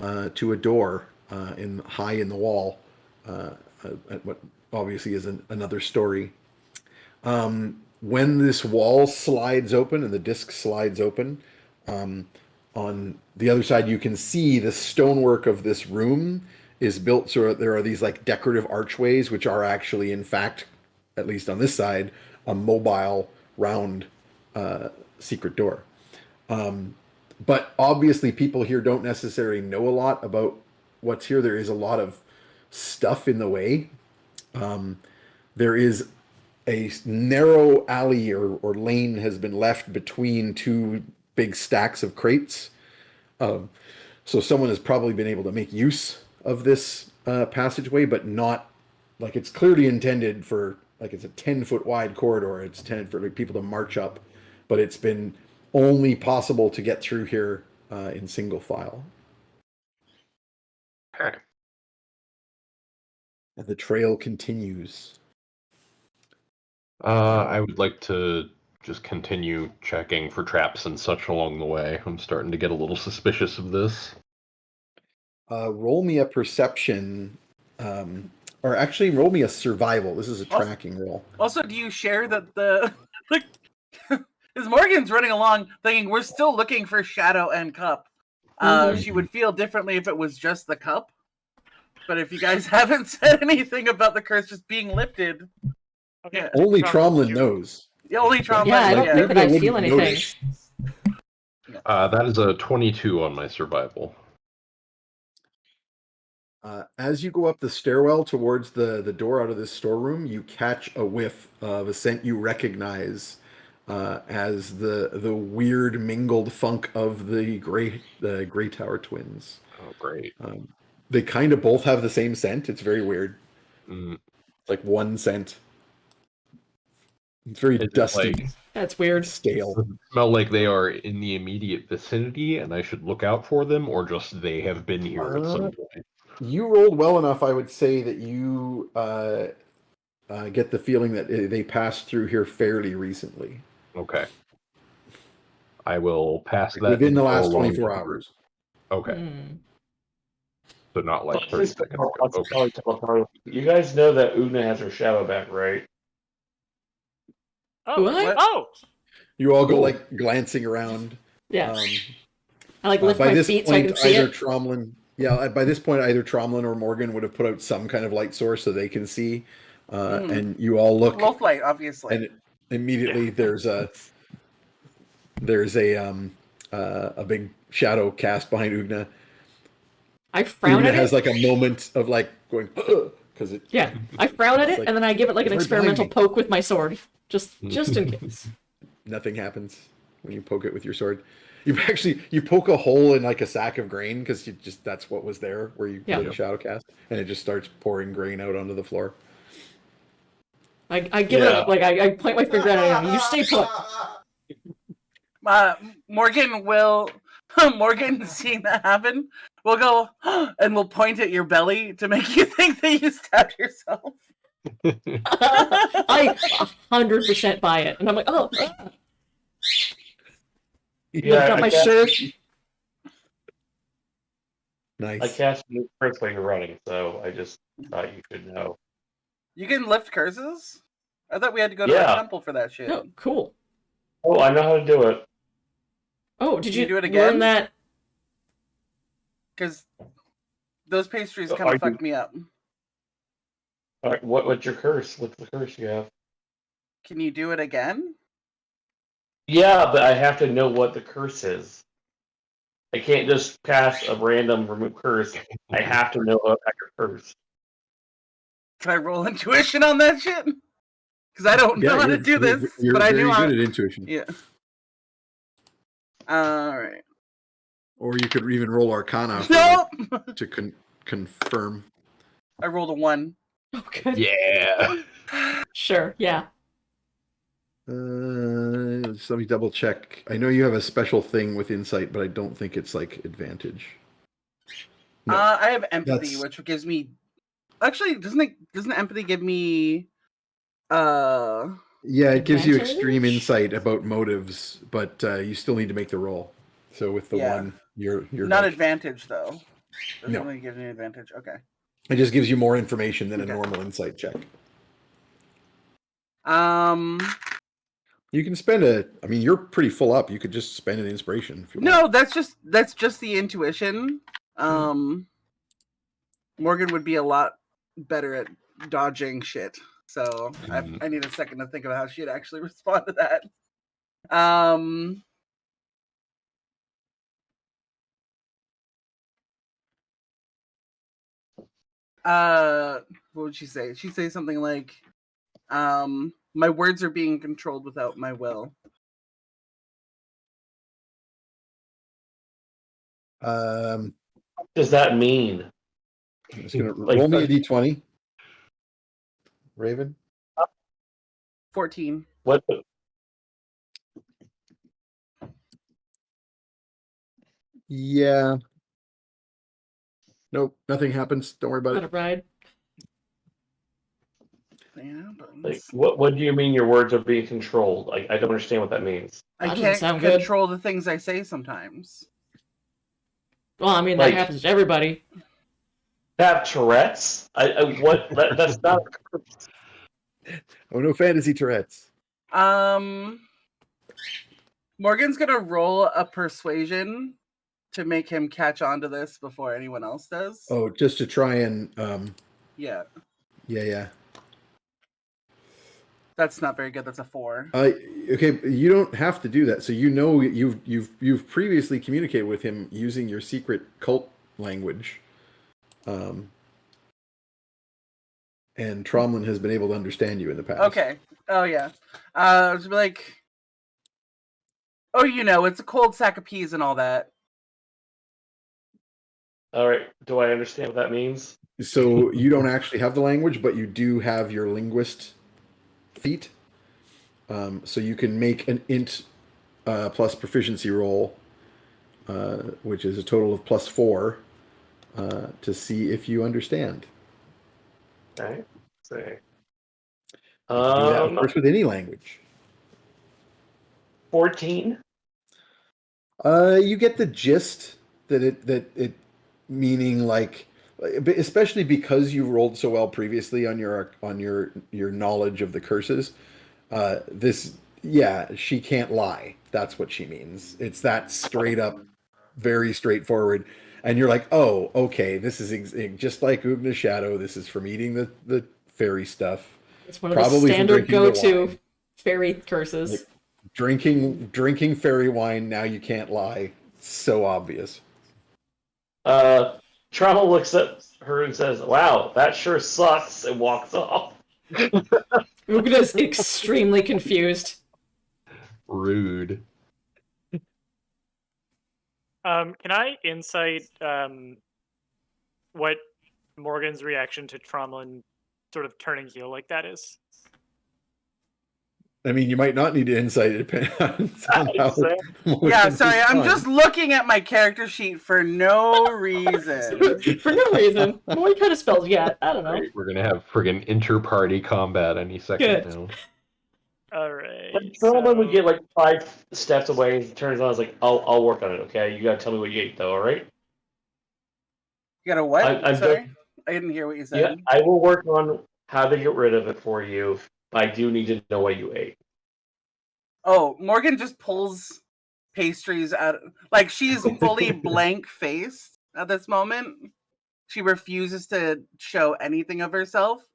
to a door high in the wall at what obviously is another story. When this wall slides open and the disc slides open, on the other side you can see the stonework of this room is built so there are these like decorative archways which are actually in fact, at least on this side, a mobile round secret door. But obviously people here don't necessarily know a lot about what's here. There is a lot of stuff in the way. There is a narrow alley or lane has been left between two big stacks of crates. So someone has probably been able to make use of this passageway, but not like it's clearly intended for like it's a 10-foot wide corridor. It's 10 for like people to march up, but it's been only possible to get through here in single file. Okay. And the trail continues. I would like to just continue checking for traps and such along the way. I'm starting to get a little suspicious of this. Roll me a perception, or actually roll me a survival. This is a tracking roll. Also, do you share that the like? As Morgan's running along, thinking we're still looking for Shadow and Cup. She would feel differently if it was just the cup. But if you guys haven't said anything about the curse just being lifted, Okay. Yeah. Only Tromblin, Tromlin you- knows. the only trauma. Yeah, I don't think that I Ugna feel wouldn't anything. notice. That is a 22 on my survival. As you go up the stairwell towards the door out of this storeroom, you catch a whiff of a scent you recognize as the weird mingled funk of the Greytower Twins. Oh, great. They kind of both have the same scent. It's very weird. Mm. It's like one scent. It's very Is it dusty, like- That's weird. stale. Does it smell like they are in the immediate vicinity and I should look out for them, or just they have been here at some point? You rolled well enough, I would say, that you get the feeling that they passed through here fairly recently. Okay. I will pass Like that within the info last along 24 to the group. hours. Okay. Hmm. So not like 30 Let's seconds ago. Okay. You guys know that Una has her shadow back, right? Oh, What? oh, You all go Cool. like glancing around. Yeah. Um, I like lift by my this feet so I point, can see either it. Tromlin, by this point, either Tromlin or Morgan would have put out some kind of light source so they can see. And you all look, Both light, obviously. and immediately there's a big shadow cast behind Ugna. I frown Ugna at has it. like a moment of like going because it. Yeah, I frown at It's it, like, and then I give it like an "It's right behind experimental me." poke with my sword, just in case. Nothing happens when you poke it with your sword. You poke a hole in like a sack of grain because that's what was there where you Yeah. put a shadow cast, and it just starts pouring grain out onto the floor. I give it Yeah. like I point my finger at it. You stay put. Morgan will. Morgan, seeing that happen, We'll go and we'll point at your belly to make you think that you stabbed yourself. I 100% buy it, and I'm like, oh, Yeah, got I my cast, shirt. I Nice. cast new curse while you're running, so I just thought you should know. You can lift curses? I thought we had to go to a Yeah. temple for that shit. Oh, cool. Oh, I know how to do it. Oh, did Can you do it learn again? that? Because those pastries Are kind of you- fucked me up. All right, what's your curse? What's the curse you have? Can you do it again? Yeah, but I have to know what the curse is. I can't just cast a random remove curse. I have to know about your curse. Can I roll intuition on that shit? Because I don't know how to do this, You're but I very knew how. good at intuition. Yeah. All right. Or you could even roll Arcana for Nope. to confirm. I rolled a 1. Okay. Yeah. Sure, yeah. Just let me double check. I know you have a special thing with insight, but I don't think it's like advantage. No, I have empathy, that's- which gives me. Actually, doesn't empathy give me? yeah, it gives you extreme Advantage? insight about motives, but you still need to make the roll. So with the Yeah. one, you're Not like, advantage though. Doesn't No. really give any advantage. Okay. it just gives you more information than Okay. a normal insight check. Um. You can spend I mean, you're pretty full up. You could just spend an inspiration if you No, want. that's just the intuition. Morgan would be a lot better at dodging shit. So I need a second to think about how she'd actually respond to that. What would she say? She'd say something like, my words are being controlled without my will. Um, What does that mean? I'm just gonna Like, roll me a d20, Raven. 14. What? Yeah. Nope, nothing happens. Don't worry about Let it. it ride. Like, what do you mean your words are being controlled? Like, I don't understand what that means. I That doesn't can't sound good. control the things I say sometimes. Well, I mean, Like- that happens to everybody. Have Tourette's? That's not a curse. Oh, no fantasy Tourette's. Morgan's gonna roll a persuasion to make him catch on to this before anyone else does. Oh, just to try and Yeah, yeah. that's not very good. That's a 4. Okay, you don't have to do that. So you know you've previously communicated with him using your secret cult language. And Tromlin has been able to understand you in the past. Okay. Oh yeah. Just be like, oh, it's a cold sack of peas and all that. All right. Do I understand what that means? So you don't actually have the language, but you do have your linguist feat. So you can make an int plus proficiency roll, which is a total of +4, to see if you understand. Okay. Let's see. You can do that, of course, with any language. 14. You get the gist that it meaning like, especially because you rolled so well previously on your knowledge of the curses. She can't lie. That's what she means. It's that straight up, very straightforward. And you're like, oh, okay, this is just like Ugna's shadow. This is from eating the fairy stuff. It's one of Probably the from standard drinking the go-to wine. fairy curses. Like, drinking fairy wine. Now you can't lie. So obvious. Trauma looks at her and says, "Wow, that sure sucks," and walks off. Ugna's extremely confused. Rude. Can I insight what Morgan's reaction to Tromlin sort of turning heel like that is? I mean, you might not need insight depending on how. Yeah, sorry, I'm just looking at my character sheet for no reason. For no reason. What kind of spells you got? I don't know. Right, we're gonna have friggin' inter-party combat any second Good. now. All right. When Trolman would get like 5 steps away, he turns on. I was like, "I'll work on it. Okay, you gotta tell me what you ate, though. All right." You got a what? I'm Sorry, I didn't hear what you said. Yeah, I will work on how to get rid of it for you. But I do need to know what you ate. Oh, Morgan just pulls pastries out. Like she's fully blank faced at this moment. She refuses to show anything of herself.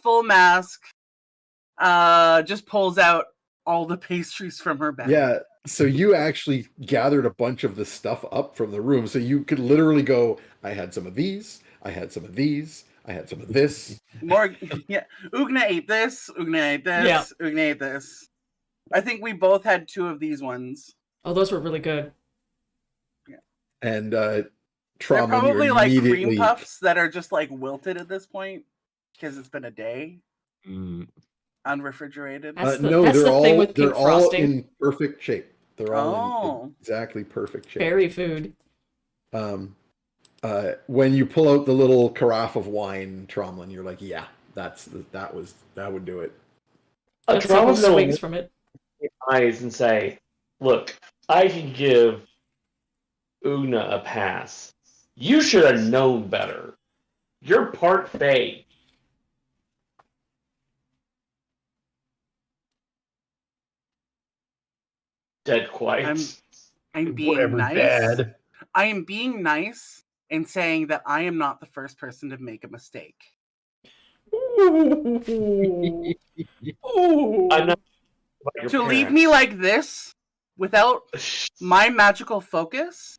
Full mask. Just pulls out all the pastries from her bag. Yeah, so you actually gathered a bunch of the stuff up from the room, so you could literally go, I had some of these, I had some of these, I had some of this. Morgan, yeah. Ugna ate this, Ugna ate this, Yeah. Ugna ate this. I think we both had 2 of these ones. Oh, those were really good. And They're Trauma, probably like cream immediately puffs that are just like wilted at this point because it's been a day, unrefrigerated. That's no, that's they're the all thing with they're pink all frosting. in perfect shape. They're all in Oh. exactly perfect shape. Fairy food. When you pull out the little carafe of wine, Tromlin, you're like, yeah, that would do it. Got several Trolman's gonna swigs look from it. in the eyes and say, "Look, I can give Una a pass. You should have known better. You're part Fae." Dead quiet. I'm being Whatever, nice. Dad. I am being nice and saying that I am not the first person to make a mistake. Ooh. Ooh. I'm not about your To leave parents. me like this without my magical focus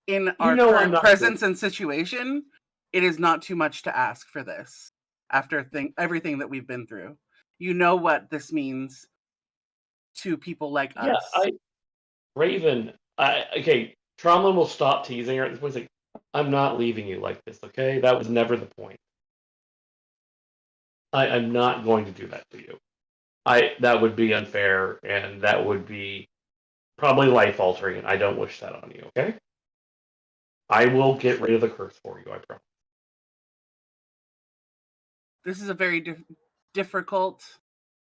in our know I'm current not presence and situation, it is not too much to ask for this after everything that we've been through. You know what this means to people like Yeah, us. Raven. Okay, Tromlin will stop teasing her at this point. He's like, "I'm not leaving you like this, okay? That was never the point. I'm not going to do that to you. That would be unfair, and that would be probably life altering, and I don't wish that on you, okay? I will get rid of the curse for you, I promise." This is a very difficult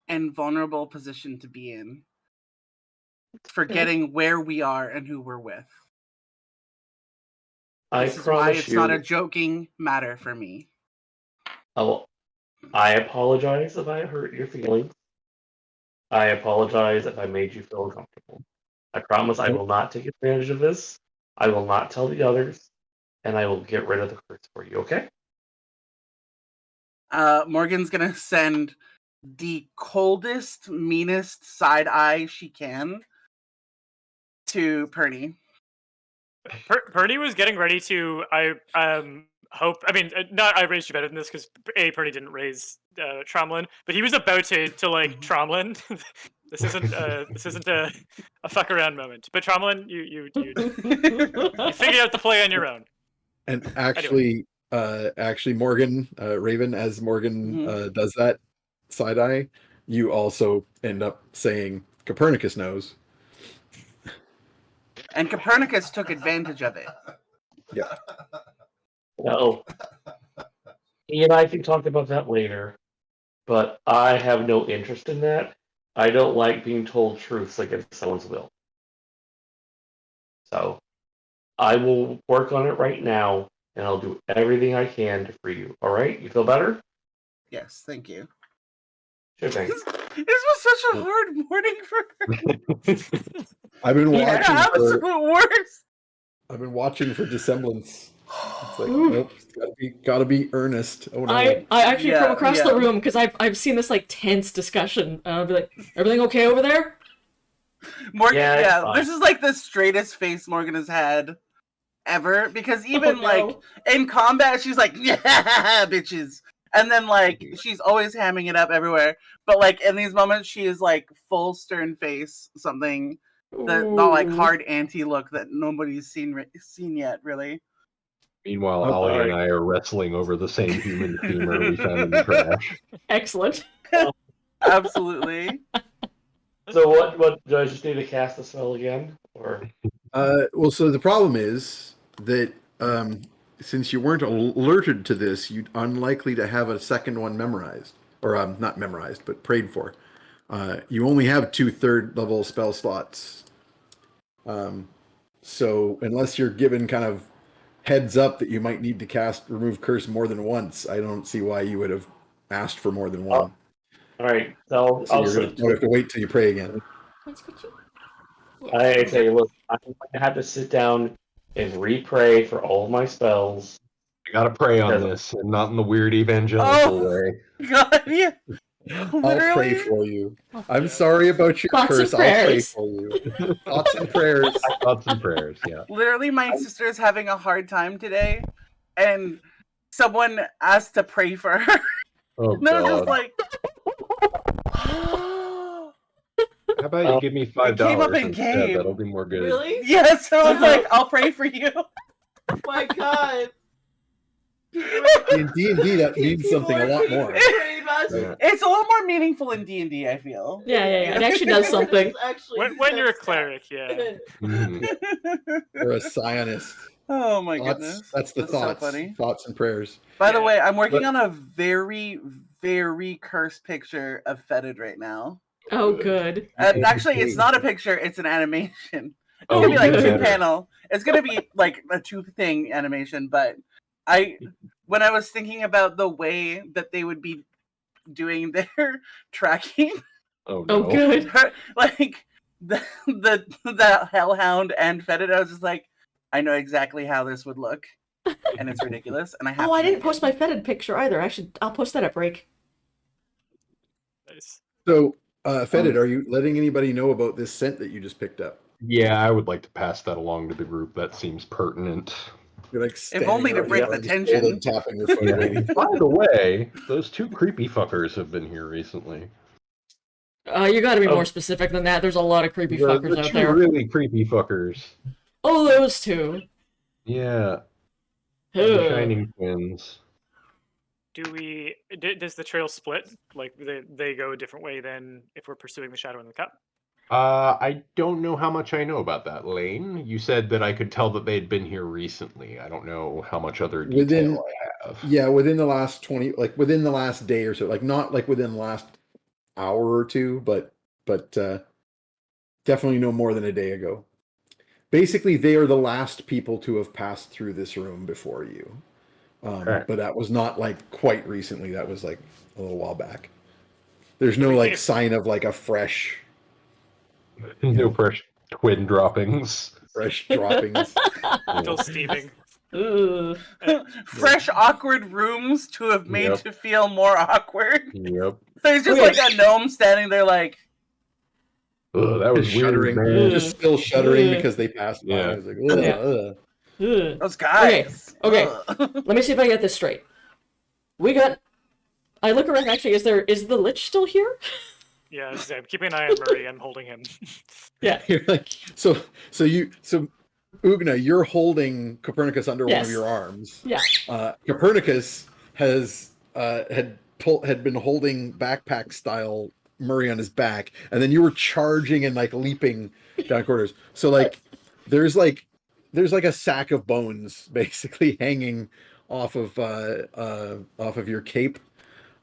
and vulnerable position to be in. Forgetting where we are and who we're with. I This is why promise it's you. not a joking matter for me. I apologize if I hurt your feelings. I apologize if I made you feel uncomfortable. I promise I will not take advantage of this. I will not tell the others, and I will get rid of the curse for you, okay? Morgan's gonna send the coldest, meanest side eye she can to Perny. Purdy was getting ready to. Hope. I mean, not I raised you better than this because Purdy didn't raise Tromlin, but he was about to like Tromlin. This isn't a fuck around moment. But Tromlin, you figured out the play on your own. And actually, Morgan, Raven, as Morgan does that side eye, you also end up saying Copernicus knows. And Copernicus took advantage of it. Yeah. No. He and I can talk about that later, but I have no interest in that. I don't like being told truths against someone's will. So, I will work on it right now, and I'll do everything I can to free you. All right? You feel better? Yes, thank you. Sure thing. This was such a hard morning for her. I've been The watching absolute worst. I've been watching for dissemblance. It's like, nope, gotta be earnest. Oh no. I actually Yeah, come across the yeah. room because I've seen this like tense discussion. I'll be like, everything okay over there? Morgan, Yeah, it's fine. this is like the straightest face Morgan has had ever. Because even no. like in combat, she's like, yeah, bitches. And then like she's always hamming it up everywhere. But like in these moments, she is like full stern face, something the like Ooh. hard anti look that nobody's seen yet, really. Meanwhile, Oh, Ollie and alright. I are wrestling over the same human femur we found in the trash. Excellent. Absolutely. So what do I just need to cast the spell again? Or Well, so the problem is that since you weren't alerted to this, you're unlikely to have a second one memorized, or not memorized, but prayed for. You only have 2 third-level spell slots. So unless you're given kind of heads up that you might need to cast Remove Curse more than once, I don't see why you would have asked for more than one. all right, so So you're going to have to wait till you pray again. I say, look, I'm going to have to sit down and re-pray for all of my spells. I gotta pray on Because- this, and not in the weird evangelical way. God, yeah. I'll Literally. pray for you. I'm sorry about your Thoughts and curse. I'll pray prayers. for you. Thoughts and prayers. Thoughts and prayers, yeah. Literally, my sister's having a hard time today, and someone asked to pray for her. Oh And I was just god. like, How about you give me $5 came up in instead? game. That'll be more good. Really? yes. So I was like, I'll pray for you. Oh my god. In D&D, that means something a lot more. Pretty much. Yeah. It's a little more meaningful in D&D, I feel. Yeah, it actually does something. When you're a cleric, yeah. Mhm. Or a Zionist. Oh my Thoughts, goodness. that's the That's so thoughts. funny. Thoughts and prayers. By the Yeah. way, I'm working But- on a very, very cursed picture of Fetid right now. Oh, good. And actually, it's not a picture; it's an animation. It's Oh, gonna be like even two better. panel. It's gonna be like a 2-thing animation. But when I was thinking about the way that they would be doing their tracking, Oh Oh, no. good. like the Hellhound and Fetid, I was just like, I know exactly how this would look, and it's ridiculous. And I have. Oh, I to didn't make post it. my fetid picture either. I'll post that at break. Nice. So, Fetid, are you letting anybody know about this scent that you just picked up? Yeah, I would like to pass that along to the group. That seems pertinent. You're like standing only to around break your the arms tension. folded, tapping your foot, waiting. By the way, those 2 creepy fuckers have been here recently. You gotta be Oh. more specific than that. There's a lot of creepy The fuckers out 2 there. really creepy fuckers. Oh, those two. Yeah, the Ugh. Shining Twins. Does the trail split? Like they go a different way than if we're pursuing the Shadow in the Cup? I don't know how much I know about that, Lane. You said that I could tell that they'd been here recently. I don't know how much other detail Within- I have. Yeah, within the last 20, like within the last day or so, like not like within the last hour or two, but definitely no more than a day ago. Basically, they are the last people to have passed through this room before you. Okay. But that was not like quite recently. That was like a little while back. There's no We like can't- sign of like a fresh No fresh twin droppings. droppings. Still steaming. Ugh. Fresh, awkward rooms to have made Yep. to feel more awkward. Yep. There's just Okay. like a gnome standing there, like, Ugh, that was Just weird, shuddering, man. just still shuddering Ugh. because they passed by. Yeah. I was like, ugh, Yeah. ugh. Ugh. those guys. Okay. Ugh. Let me see if I get this straight. I look around. Actually, is the Lich still here? Yeah, I'm keeping an eye on Murray. I'm holding him. Yeah. You're like, so Ugna, you're holding Copernicus under one Yes. of your arms. Yeah. Copernicus has had been holding backpack style Murray on his back, and then you were charging and like leaping down corridors. So like there's like a sack of bones basically hanging off of your cape.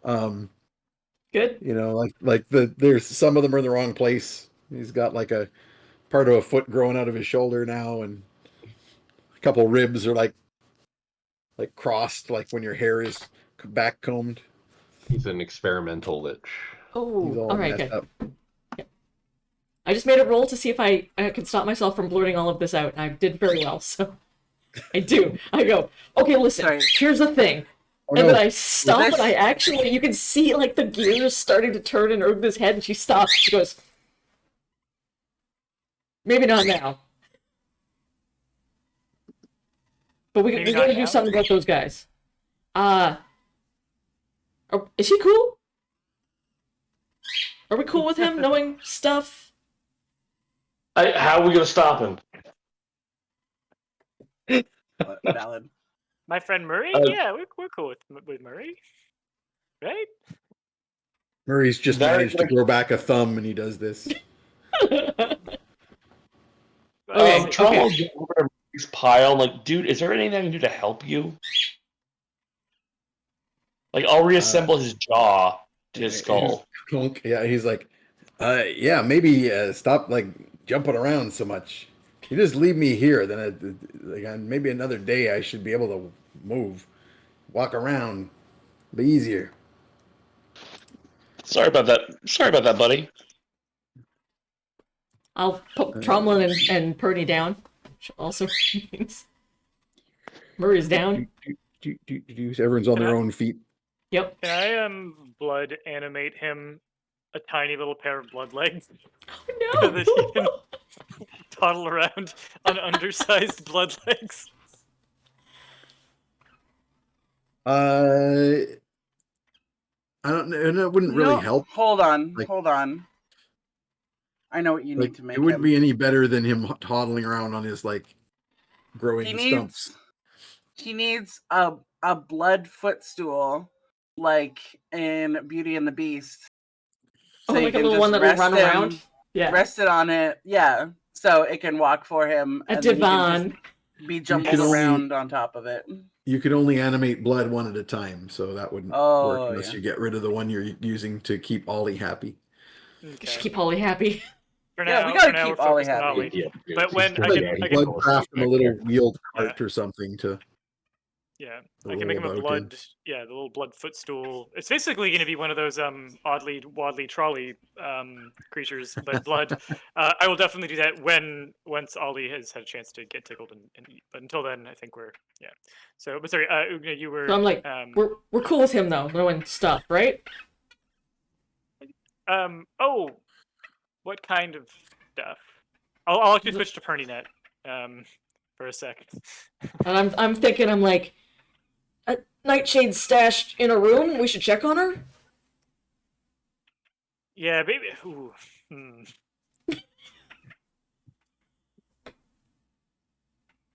Good. You know, there's some of them are in the wrong place. He's got like a part of a foot growing out of his shoulder now, and a couple ribs are like crossed, like when your hair is back combed. He's an experimental lich. He's Oh, all all right, messed good. up. I just made a roll to see if I could stop myself from blurting all of this out, and I did very well. So I do. I go, okay, listen. Sorry. Here's the thing. Oh, And no. then I stop, This- and I actually, you can see like the gears starting to turn in Ugna's head, and she stops. She goes, maybe not now. But we Maybe gotta not do now? something about those guys. Is he cool? Are we cool with him knowing stuff? How are we gonna stop him? Valid. My friend Murray? Uh, Yeah, we're cool with Murray. Right? Murray's just Very managed to good. grow back a thumb, and he does this. Okay, Tron will okay. get over to Murray's pile. Like, dude, is there anything I can do to help you? Like, I'll reassemble his jaw to his skull. Clunk. Yeah, he's like, yeah, maybe stop like jumping around so much. You just leave me here, then like, on maybe another day I should be able to move, walk around, be easier. Sorry about that, buddy. I'll put Tromlin and Purdy down. Which also means Murray's down. Everyone's on Can their I- own feet. Yep. Can I blood animate him a tiny little pair of blood legs so that he can No. toddle around on undersized blood legs? I don't know. And it wouldn't really No, help. Hold on, Like- hold on. I know what you Like need to make it wouldn't him. be any better than him toddling around on his like growing stumps. He needs a blood footstool, like in Beauty and the Beast. Oh, you like a can little just one that will rest run him- around. Yeah. Rest it on it, yeah. So it can walk for him. A and then he can divan. just be jumbled only- around on top of it. You could only animate blood one at a time, so that wouldn't Oh, work unless yeah. you get rid of the one you're using to keep Ollie happy. You should Okay. keep Holly happy. For Yeah, now, we gotta for now, keep we're Ollie focused on happy. Ollie. Yeah, But when I he's can- still I can- Blood craft him a little wheeled cart or something to Yeah, to I can make him a roll about in. blood. Yeah, the little blood footstool. It's basically going to be one of those oddly waddly trolley creatures, but blood. I will definitely do that once Ollie has had a chance to get tickled and eat. But until then, I think we're So, but sorry, Ugna, you were. So I'm like, we're cool with him though, knowing stuff, right? Oh, what kind of stuff? I'll actually switch to Perninet for a sec. And I'm thinking, I'm like, a nightshade stashed in a room. We should check on her. Yeah, baby. Ooh.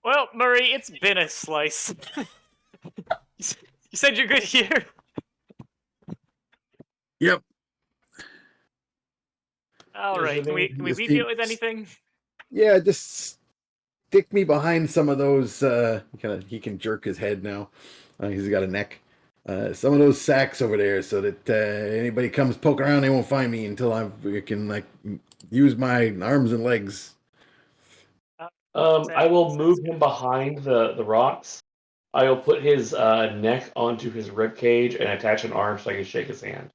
Well, Murray, it's been a slice. You said you're good here. Yep. All right. Can we Just leave you keep- with anything? Yeah, just stick me behind some of those. He can jerk his head now. He's got a neck. Some of those sacks over there, so that anybody comes poking around, they won't find me until I can like use my arms and legs. I will move him behind the rocks. I will put his neck onto his rib cage and attach an arm so I can shake his hand.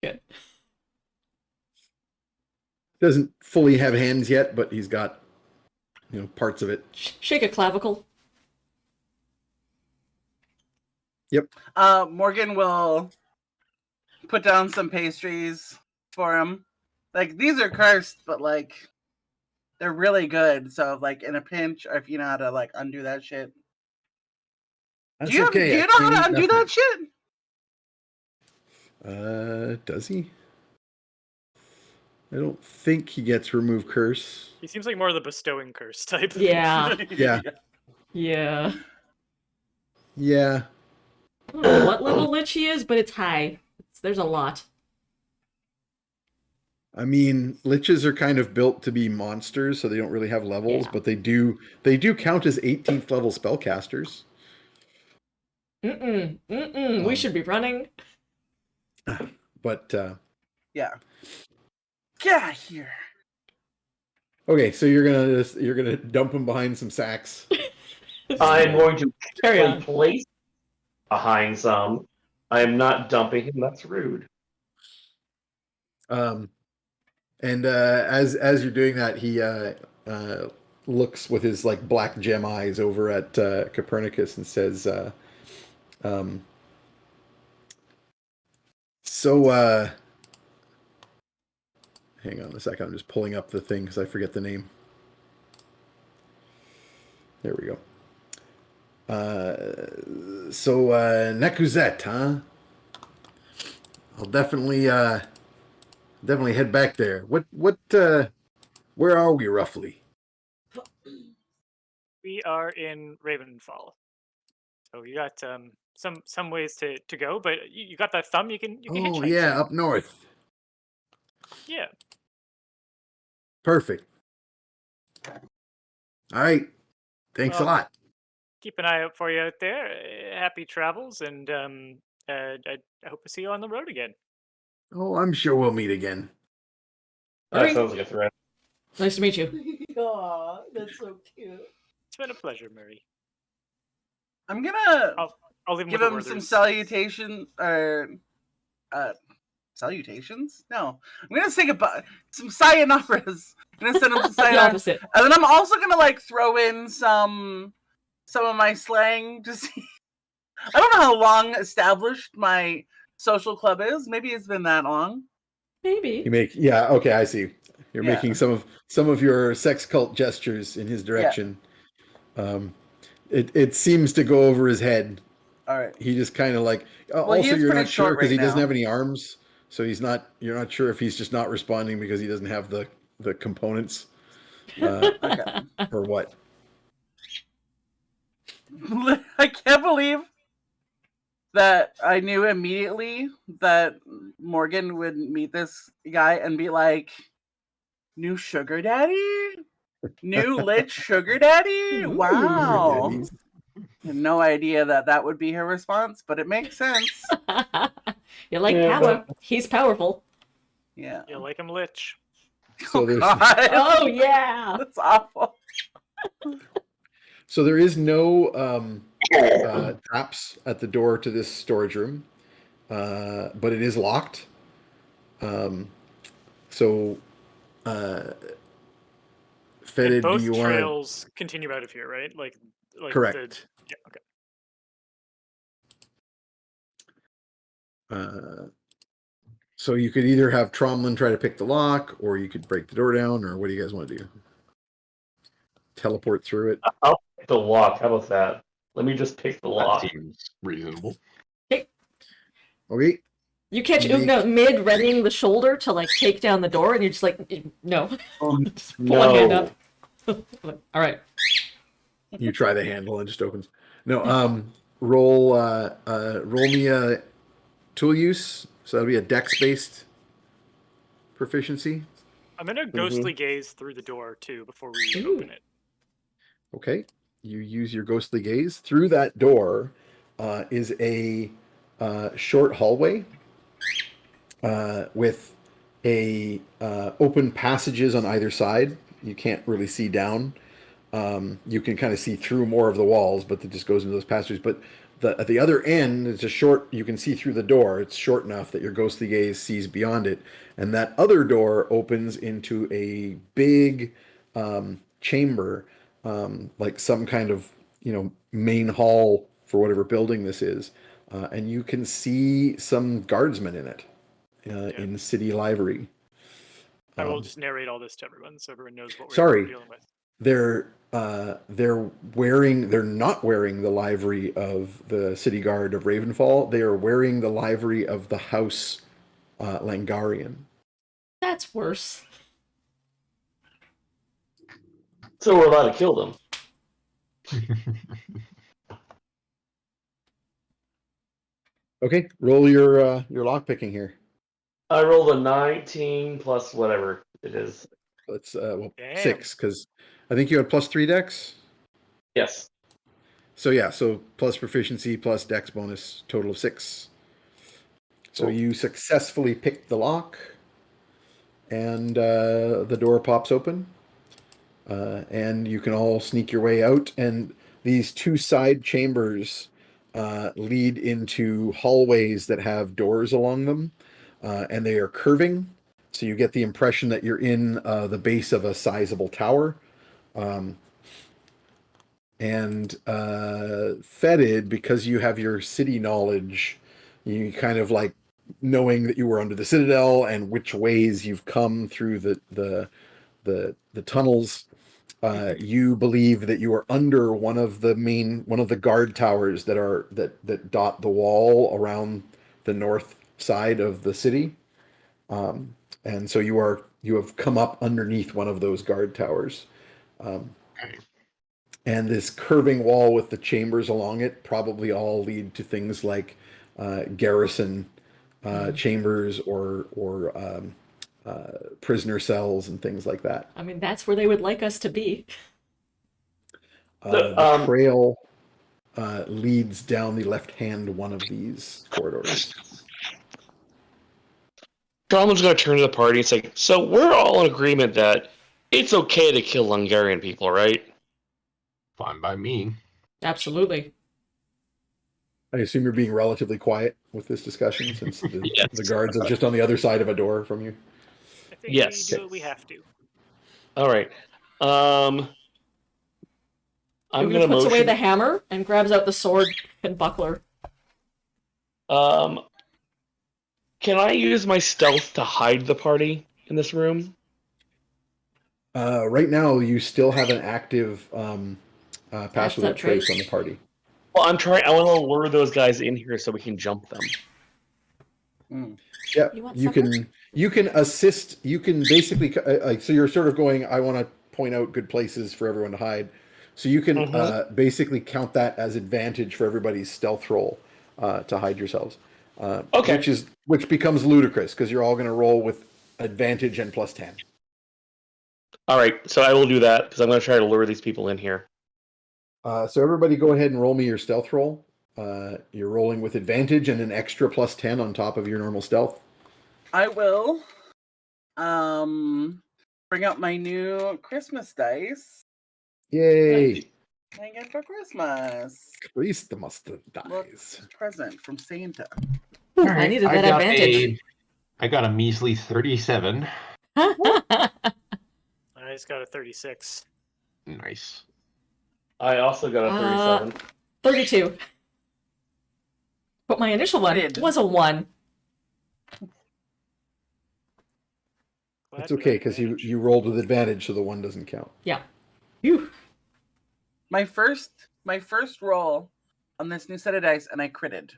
Good. Doesn't fully have hands yet, but he's got parts of it. Shake a clavicle. Yep. Morgan will put down some pastries for him. Like, these are cursed, but like they're really good. So like in a pinch, or if you know how to like undo that shit. That's Do you okay. know how to undo that shit? Does he? I don't think he gets remove curse. He seems like more of the bestowing curse type. Yeah. Yeah. Yeah. Yeah. I don't know what level lich he is, but it's high. There's a lot. I mean, liches are kind of built to be monsters, so they don't really have levels, Yeah. but they do count as 18th level spellcasters. We should be running. But Yeah. Get out of here. okay, so you're gonna dump him behind some sacks. I'm going to Carry carefully on. place behind some. I am not dumping him. That's rude. And as you're doing that, he looks with his like black gem eyes over at Copernicus and says, "So, hang on a second. I'm just pulling up the thing because I forget the name. There we go. So Nekuzet, huh? I'll definitely head back there. Where are we roughly? We are in Ravenfall. So you got some ways to go, but you got that thumb. You can Oh hitchhike. yeah, So, up north. yeah. Perfect. All right. Thanks a Well, lot. keep an eye out for you out there. Happy travels, and I hope to see you on the road again. Oh, I'm sure we'll meet again. That Alright. sounds like a threat. Nice to meet you. Aw, that's so cute. It's been a pleasure, Murray. I'm gonna I'll leave him give with a him some Werther's. salutation or salutations. No, I'm gonna say goodbye. Some sayonaras. I'm gonna send him some The sayonara, opposite. and then I'm also gonna like throw in some of my slang to see. I don't know how long established my social club is. Maybe it's been that long. Maybe. Yeah, okay, I see. You're Yeah. making some of your sex cult gestures in his direction. It seems to go over his head. All right. He just kind of like Well, he also is you're pretty not sure short because he right doesn't now. have any arms, so you're not sure if he's just not responding because he doesn't have the components Okay. or what. I can't believe that I knew immediately that Morgan would meet this guy and be like, "New sugar daddy? New lit sugar daddy? Ooh. Wow." Daddies. Had no idea that would be her response, but it makes sense. You like Yeah, power. He's powerful. Yeah. You like him, Lich? So Oh there's God, Oh, yeah. that's awful. so there is no traps at the door to this storage room, but it is locked. So, And Fetid, do both you want to? trails continue out of here, right? Like the Correct. yeah. Okay. So you could either have Tromlin try to pick the lock, or you could break the door down, or what do you guys want to do? Teleport through it. I'll pick the lock. How about that? Let me just pick the That lock. seems reasonable. Okay. You catch Make- Ugna mid readying the shoulder to like take down the door, and you're just like, no. Just pull one hand up. All right. You try the handle and it just opens. No. Roll me a tool use. So that'll be a dex based proficiency. I'm gonna ghostly gaze through the door too before we Ooh. open it. Okay. You use your ghostly gaze. Through that door is a short hallway with a open passages on either side. You can't really see down. You can kind of see through more of the walls, but it just goes into those passages. But at the other end, it's a short. You can see through the door. It's short enough that your ghostly gaze sees beyond it, and that other door opens into a big chamber, like some kind of main hall for whatever building this is, and you can see some guardsmen in it, in the city livery. I will just narrate all this to everyone so everyone knows what we're Sorry. dealing with. They're not wearing the livery of the city guard of Ravenfall. They are wearing the livery of the house Langarian. That's worse. So we're allowed to kill them. Okay, roll your lock picking here. I rolled a 19 plus whatever it is. Let's Damn. 6 because I think you had +3 dex. Yes. So yeah, so plus proficiency plus dex bonus, total of 6. So Cool. you successfully picked the lock, and the door pops open, and you can all sneak your way out. And these two side chambers lead into hallways that have doors along them, and they are curving. So you get the impression that you're in the base of a sizable tower. And Fetid, because you have your city knowledge, you kind of like knowing that you were under the citadel and which ways you've come through the tunnels. You believe that you are under one of the guard towers that dot the wall around the north side of the city, and so you have come up underneath one of those guard towers. Okay. and this curving wall with the chambers along it probably all lead to things like garrison chambers or prisoner cells and things like that. I mean, that's where they would like us to be. The trail leads down the left-hand one of these corridors. Cromwell's going to turn to the party and say, so we're all in agreement that it's okay to kill Hungarian people, right? Fine by me. Absolutely. I assume you're being relatively quiet with this discussion since Yes. the guards are just on the other side of a door from you. I think Yes. we do what we have to. All right. I'm going Ugna to puts away motion. the hammer and grabs out the sword and buckler. Can I use my stealth to hide the party in this room? Right now, you still have an active pass without trace on the party. Well, I'm trying. I want to lure those guys in here so we can jump them. Yeah, You want you can assist. You can basically like so. You're sort of going. I want to point out good places for everyone to hide. So you can basically count that as advantage for everybody's stealth roll to hide yourselves. Okay. Which becomes ludicrous because you're all going to roll with advantage and +10. All right, so I will do that because I'm going to try to lure these people in here. So everybody go ahead and roll me your stealth roll. You're rolling with advantage and an extra +10 on top of your normal stealth. I will bring out my new Christmas dice. Yay! I get for Christmas. Christmas Look, dice. present from Santa. Ooh, I needed that advantage. I got a measly 37. I just got a 36. Nice. I also got a 37. 32. But my initial one was a 1. It's okay because you rolled with advantage, so the 1 doesn't count. Yeah. Phew. My first roll on this new set of dice, and I critted.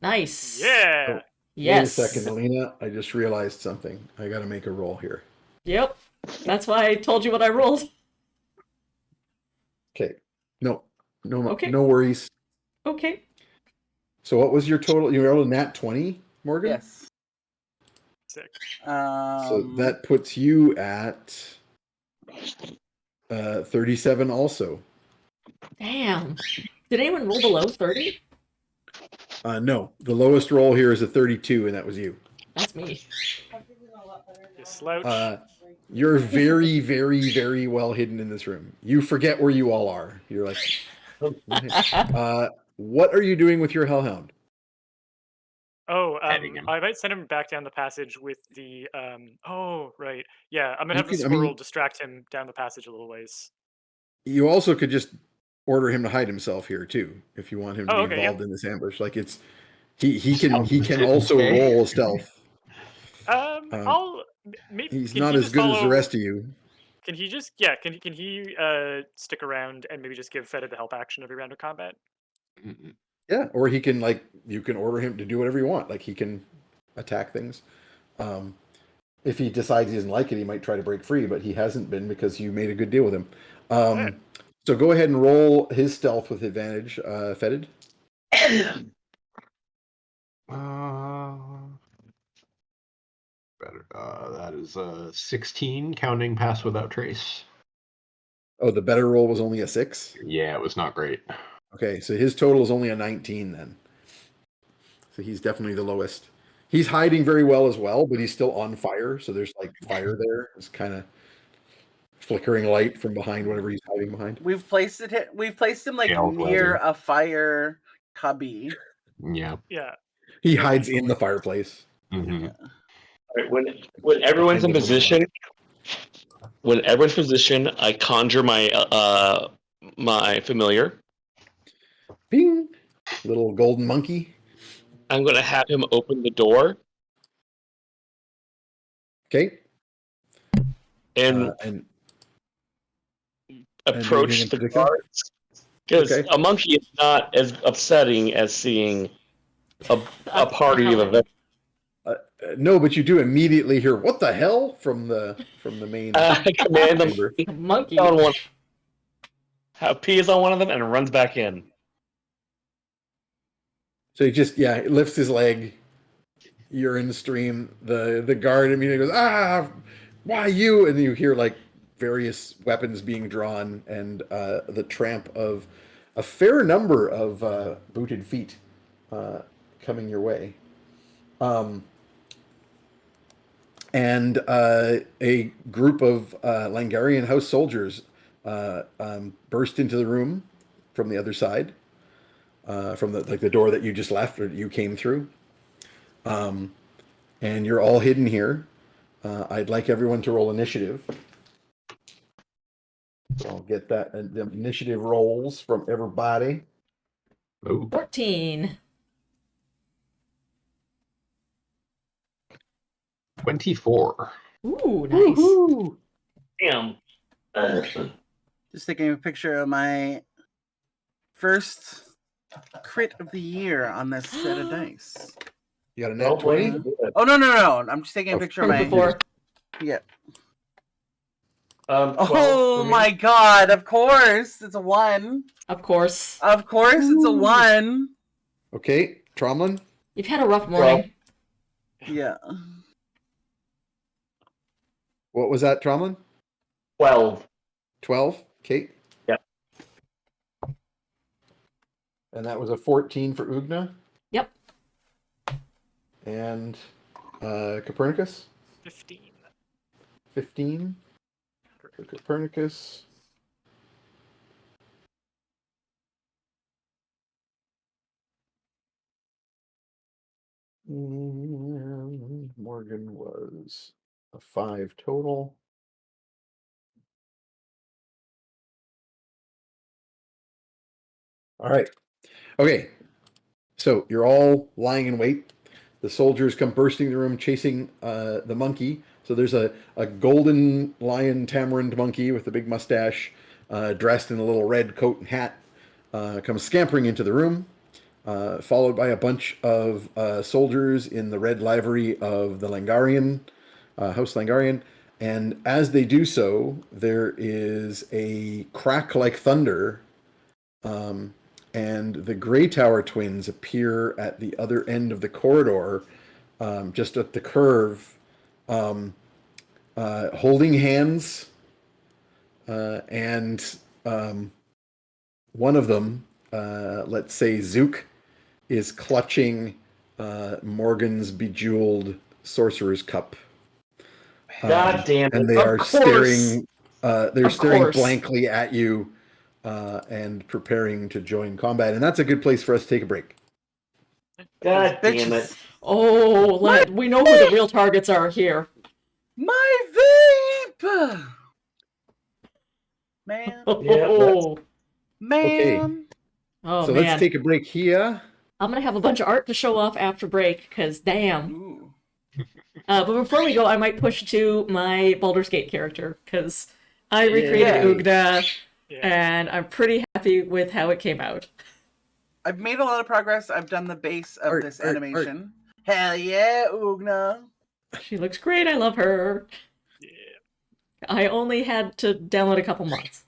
Nice. Yeah. Oh, Yes. Wait a second, Alina. I just realized something. I got to make a roll here. Yep. That's why I told you what I rolled. Okay. No Okay. no worries. Okay. So what was your total? You rolled a nat 20, Morgan? Yes. Sick. So that puts you at 37 also. Damn. Did anyone roll below 30? No, the lowest roll here is a 32, and that was you. That's me. You slouch. You're very, very, very well hidden in this room. You forget where you all are. You're like, what are you doing with your hellhound? Oh, Petting him. I might send him back down the passage with the oh, right. Yeah, I'm gonna have the can- I mean- squirrel distract him down the passage a little ways. You also could just order him to hide himself here too, if you want him to Oh, be okay, involved in this ambush. Like he can also Okay. roll stealth. I'll maybe He's can not he as just good as the follow- rest of you. Can he just can he stick around and maybe just give Feta the help action every round of combat? Mm-mm. Yeah, or he can you can order him to do whatever you want. Like he can attack things. If he decides he doesn't like it, he might try to break free, but he hasn't been because you made a good deal with him. Alright. So go ahead and roll his stealth with advantage, Fetid. Better. That is 16, counting pass without trace. Oh, the better roll was only a 6? Yeah, it was not great. Okay, so his total is only a 19 then. So he's definitely the lowest. He's hiding very well as well, but he's still on fire. So there's like fire there. It's kind of flickering light from behind whatever he's hiding behind. We've placed him like Pale near weather. a fire cubby. Yeah. Yeah. He hides in the fireplace. Mm-hmm. Right, when everyone's in position, I conjure my my familiar. Bing! Little golden monkey. I'm going to have him open the door Okay. and And approach anything in the particular? guards. Because Okay. a monkey is not as upsetting as seeing a party of events. No, but you do immediately hear "What the hell" from the main. I command them chamber. Monkey. on one. pees on one of them and runs back in. So he just lifts his leg, urine stream. The guard immediately goes, "Ah, why you?" And you hear like various weapons being drawn and the tramp of a fair number of booted feet coming your way. And a group of Langarian house soldiers burst into the room from the other side, from the door that you just left or you came through. And you're all hidden here. I'd like everyone to roll initiative. So I'll get that the initiative rolls from everybody. Ooh. 14. 24. Ooh, nice. Damn. Just taking a picture of my first crit of the year on this set of dice. You got a Don't net blame 20? me. Oh no! I'm just taking a Oh, picture of From my. before. Yeah. 12 Oh for me. my god! Of course, it's a 1. Of course. Of course, it's a 1. Okay, Tromlin? You've had a rough morning. Yeah. What was that, Tromlin? 12. 12? Kate? Yep. And that was a 14 for Ugna? Yep. And Copernicus? 15. 15 for Copernicus. And Morgan was a 5 total. All right. Okay. So you're all lying in wait. The soldiers come bursting the room, chasing the monkey. So there's a golden lion tamarind monkey with a big mustache, dressed in a little red coat and hat, comes scampering into the room, followed by a bunch of soldiers in the red livery of the Langarian, House Langarian. And as they do so, there is a crack like thunder, and the Greytower Twins appear at the other end of the corridor, just at the curve, holding hands, and one of them, let's say Zook, is clutching Morgan's bejeweled sorcerer's cup. God damn it. And they Of are course. staring. They're Of staring course. blankly at you, and preparing to join combat. And that's a good place for us to take a break. God Those damn bitches. it. Oh, we know who the real targets are here. My vape! Man. Yeah, Oh, Man. oh So man. let's take a break here. I'm gonna have a bunch of art to show off after break, because damn. Ooh. But before we go, I might push to my Baldur's Gate character, because I recreated Yeah. Ugna, Yeah. and I'm pretty happy with how it came out. I've made a lot of progress. I've done the base of Art, this art, animation. Hell yeah, Ugna. She looks great, I love her. Yeah. I only had to download a couple mods.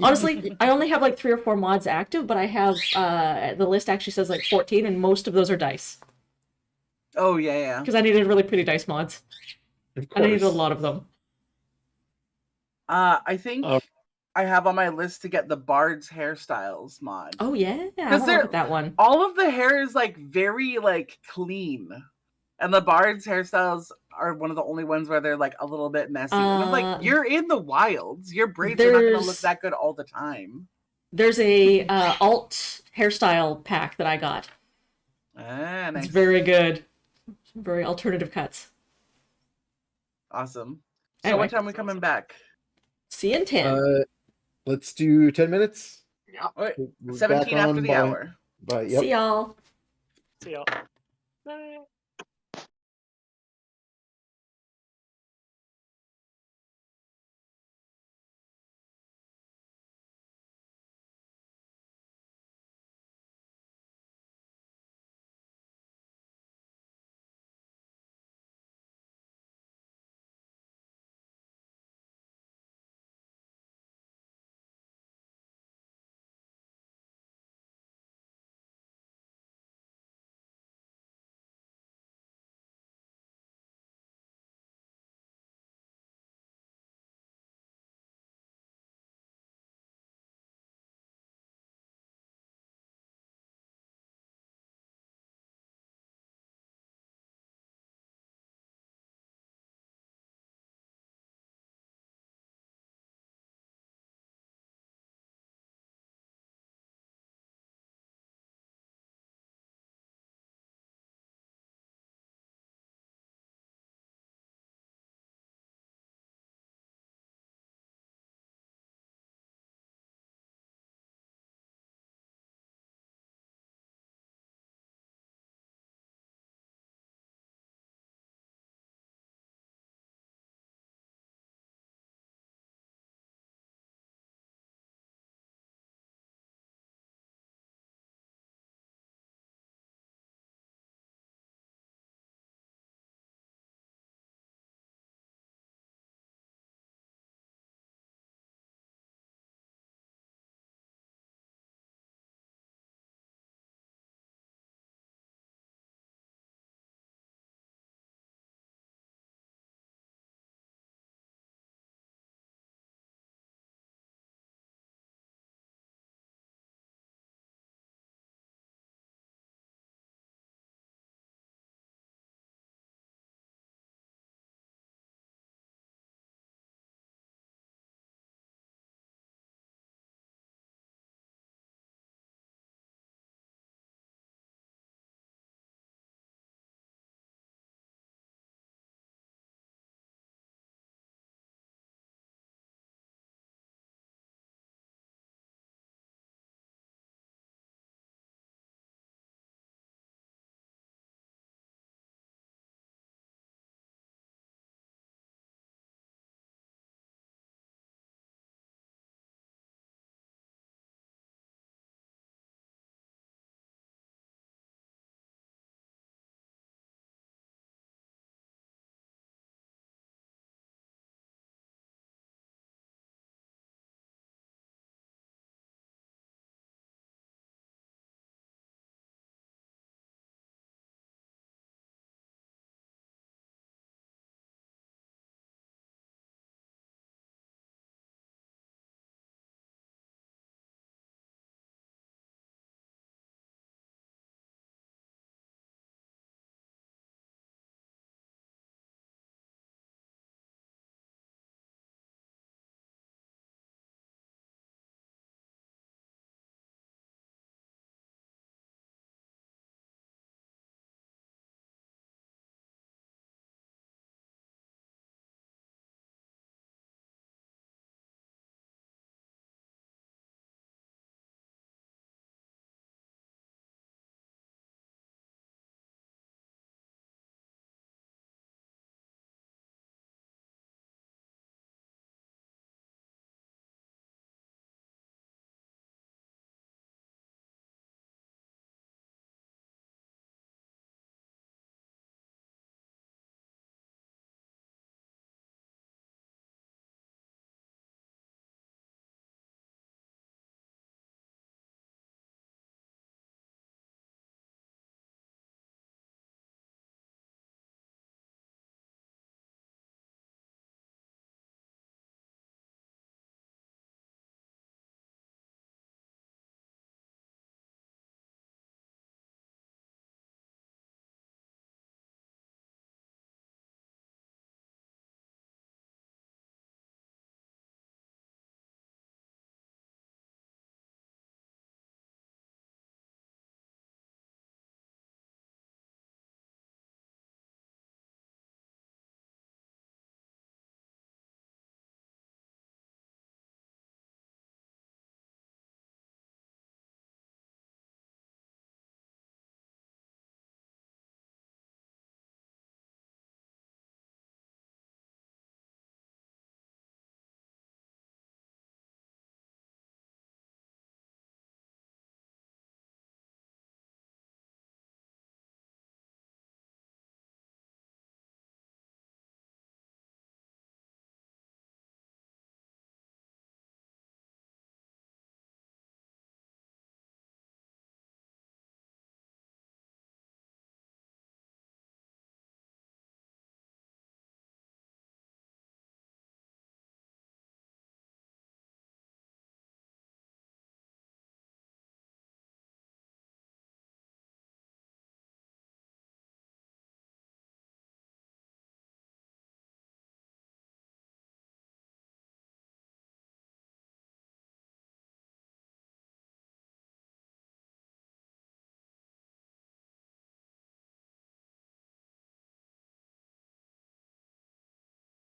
Honestly, I only have like 3 or 4 mods active, but I have, the list actually says like 14, and most of those are dice. Oh, yeah. Because I needed really pretty dice mods. Of And I needed a course. lot of them. I think Oh. I have on my list to get the Bard's hairstyles mod. Oh yeah, I 'Cause want to they're- look at that one. All of the hair is like very like clean. And the Bard's hairstyles are one of the only ones where they're like a little bit messy. And I'm like, you're in the wilds. Your braids are not gonna look there's- that good all the time. There's a alt hairstyle pack that I got. Ah, nice. It's very good. Some very alternative cuts. Awesome. So Anyway. what time are we coming back? See you in 10. Let's do 10 minutes. Yeah. Wait, We're 17 back after on the by- hour. Yep. See y'all. See y'all. Bye.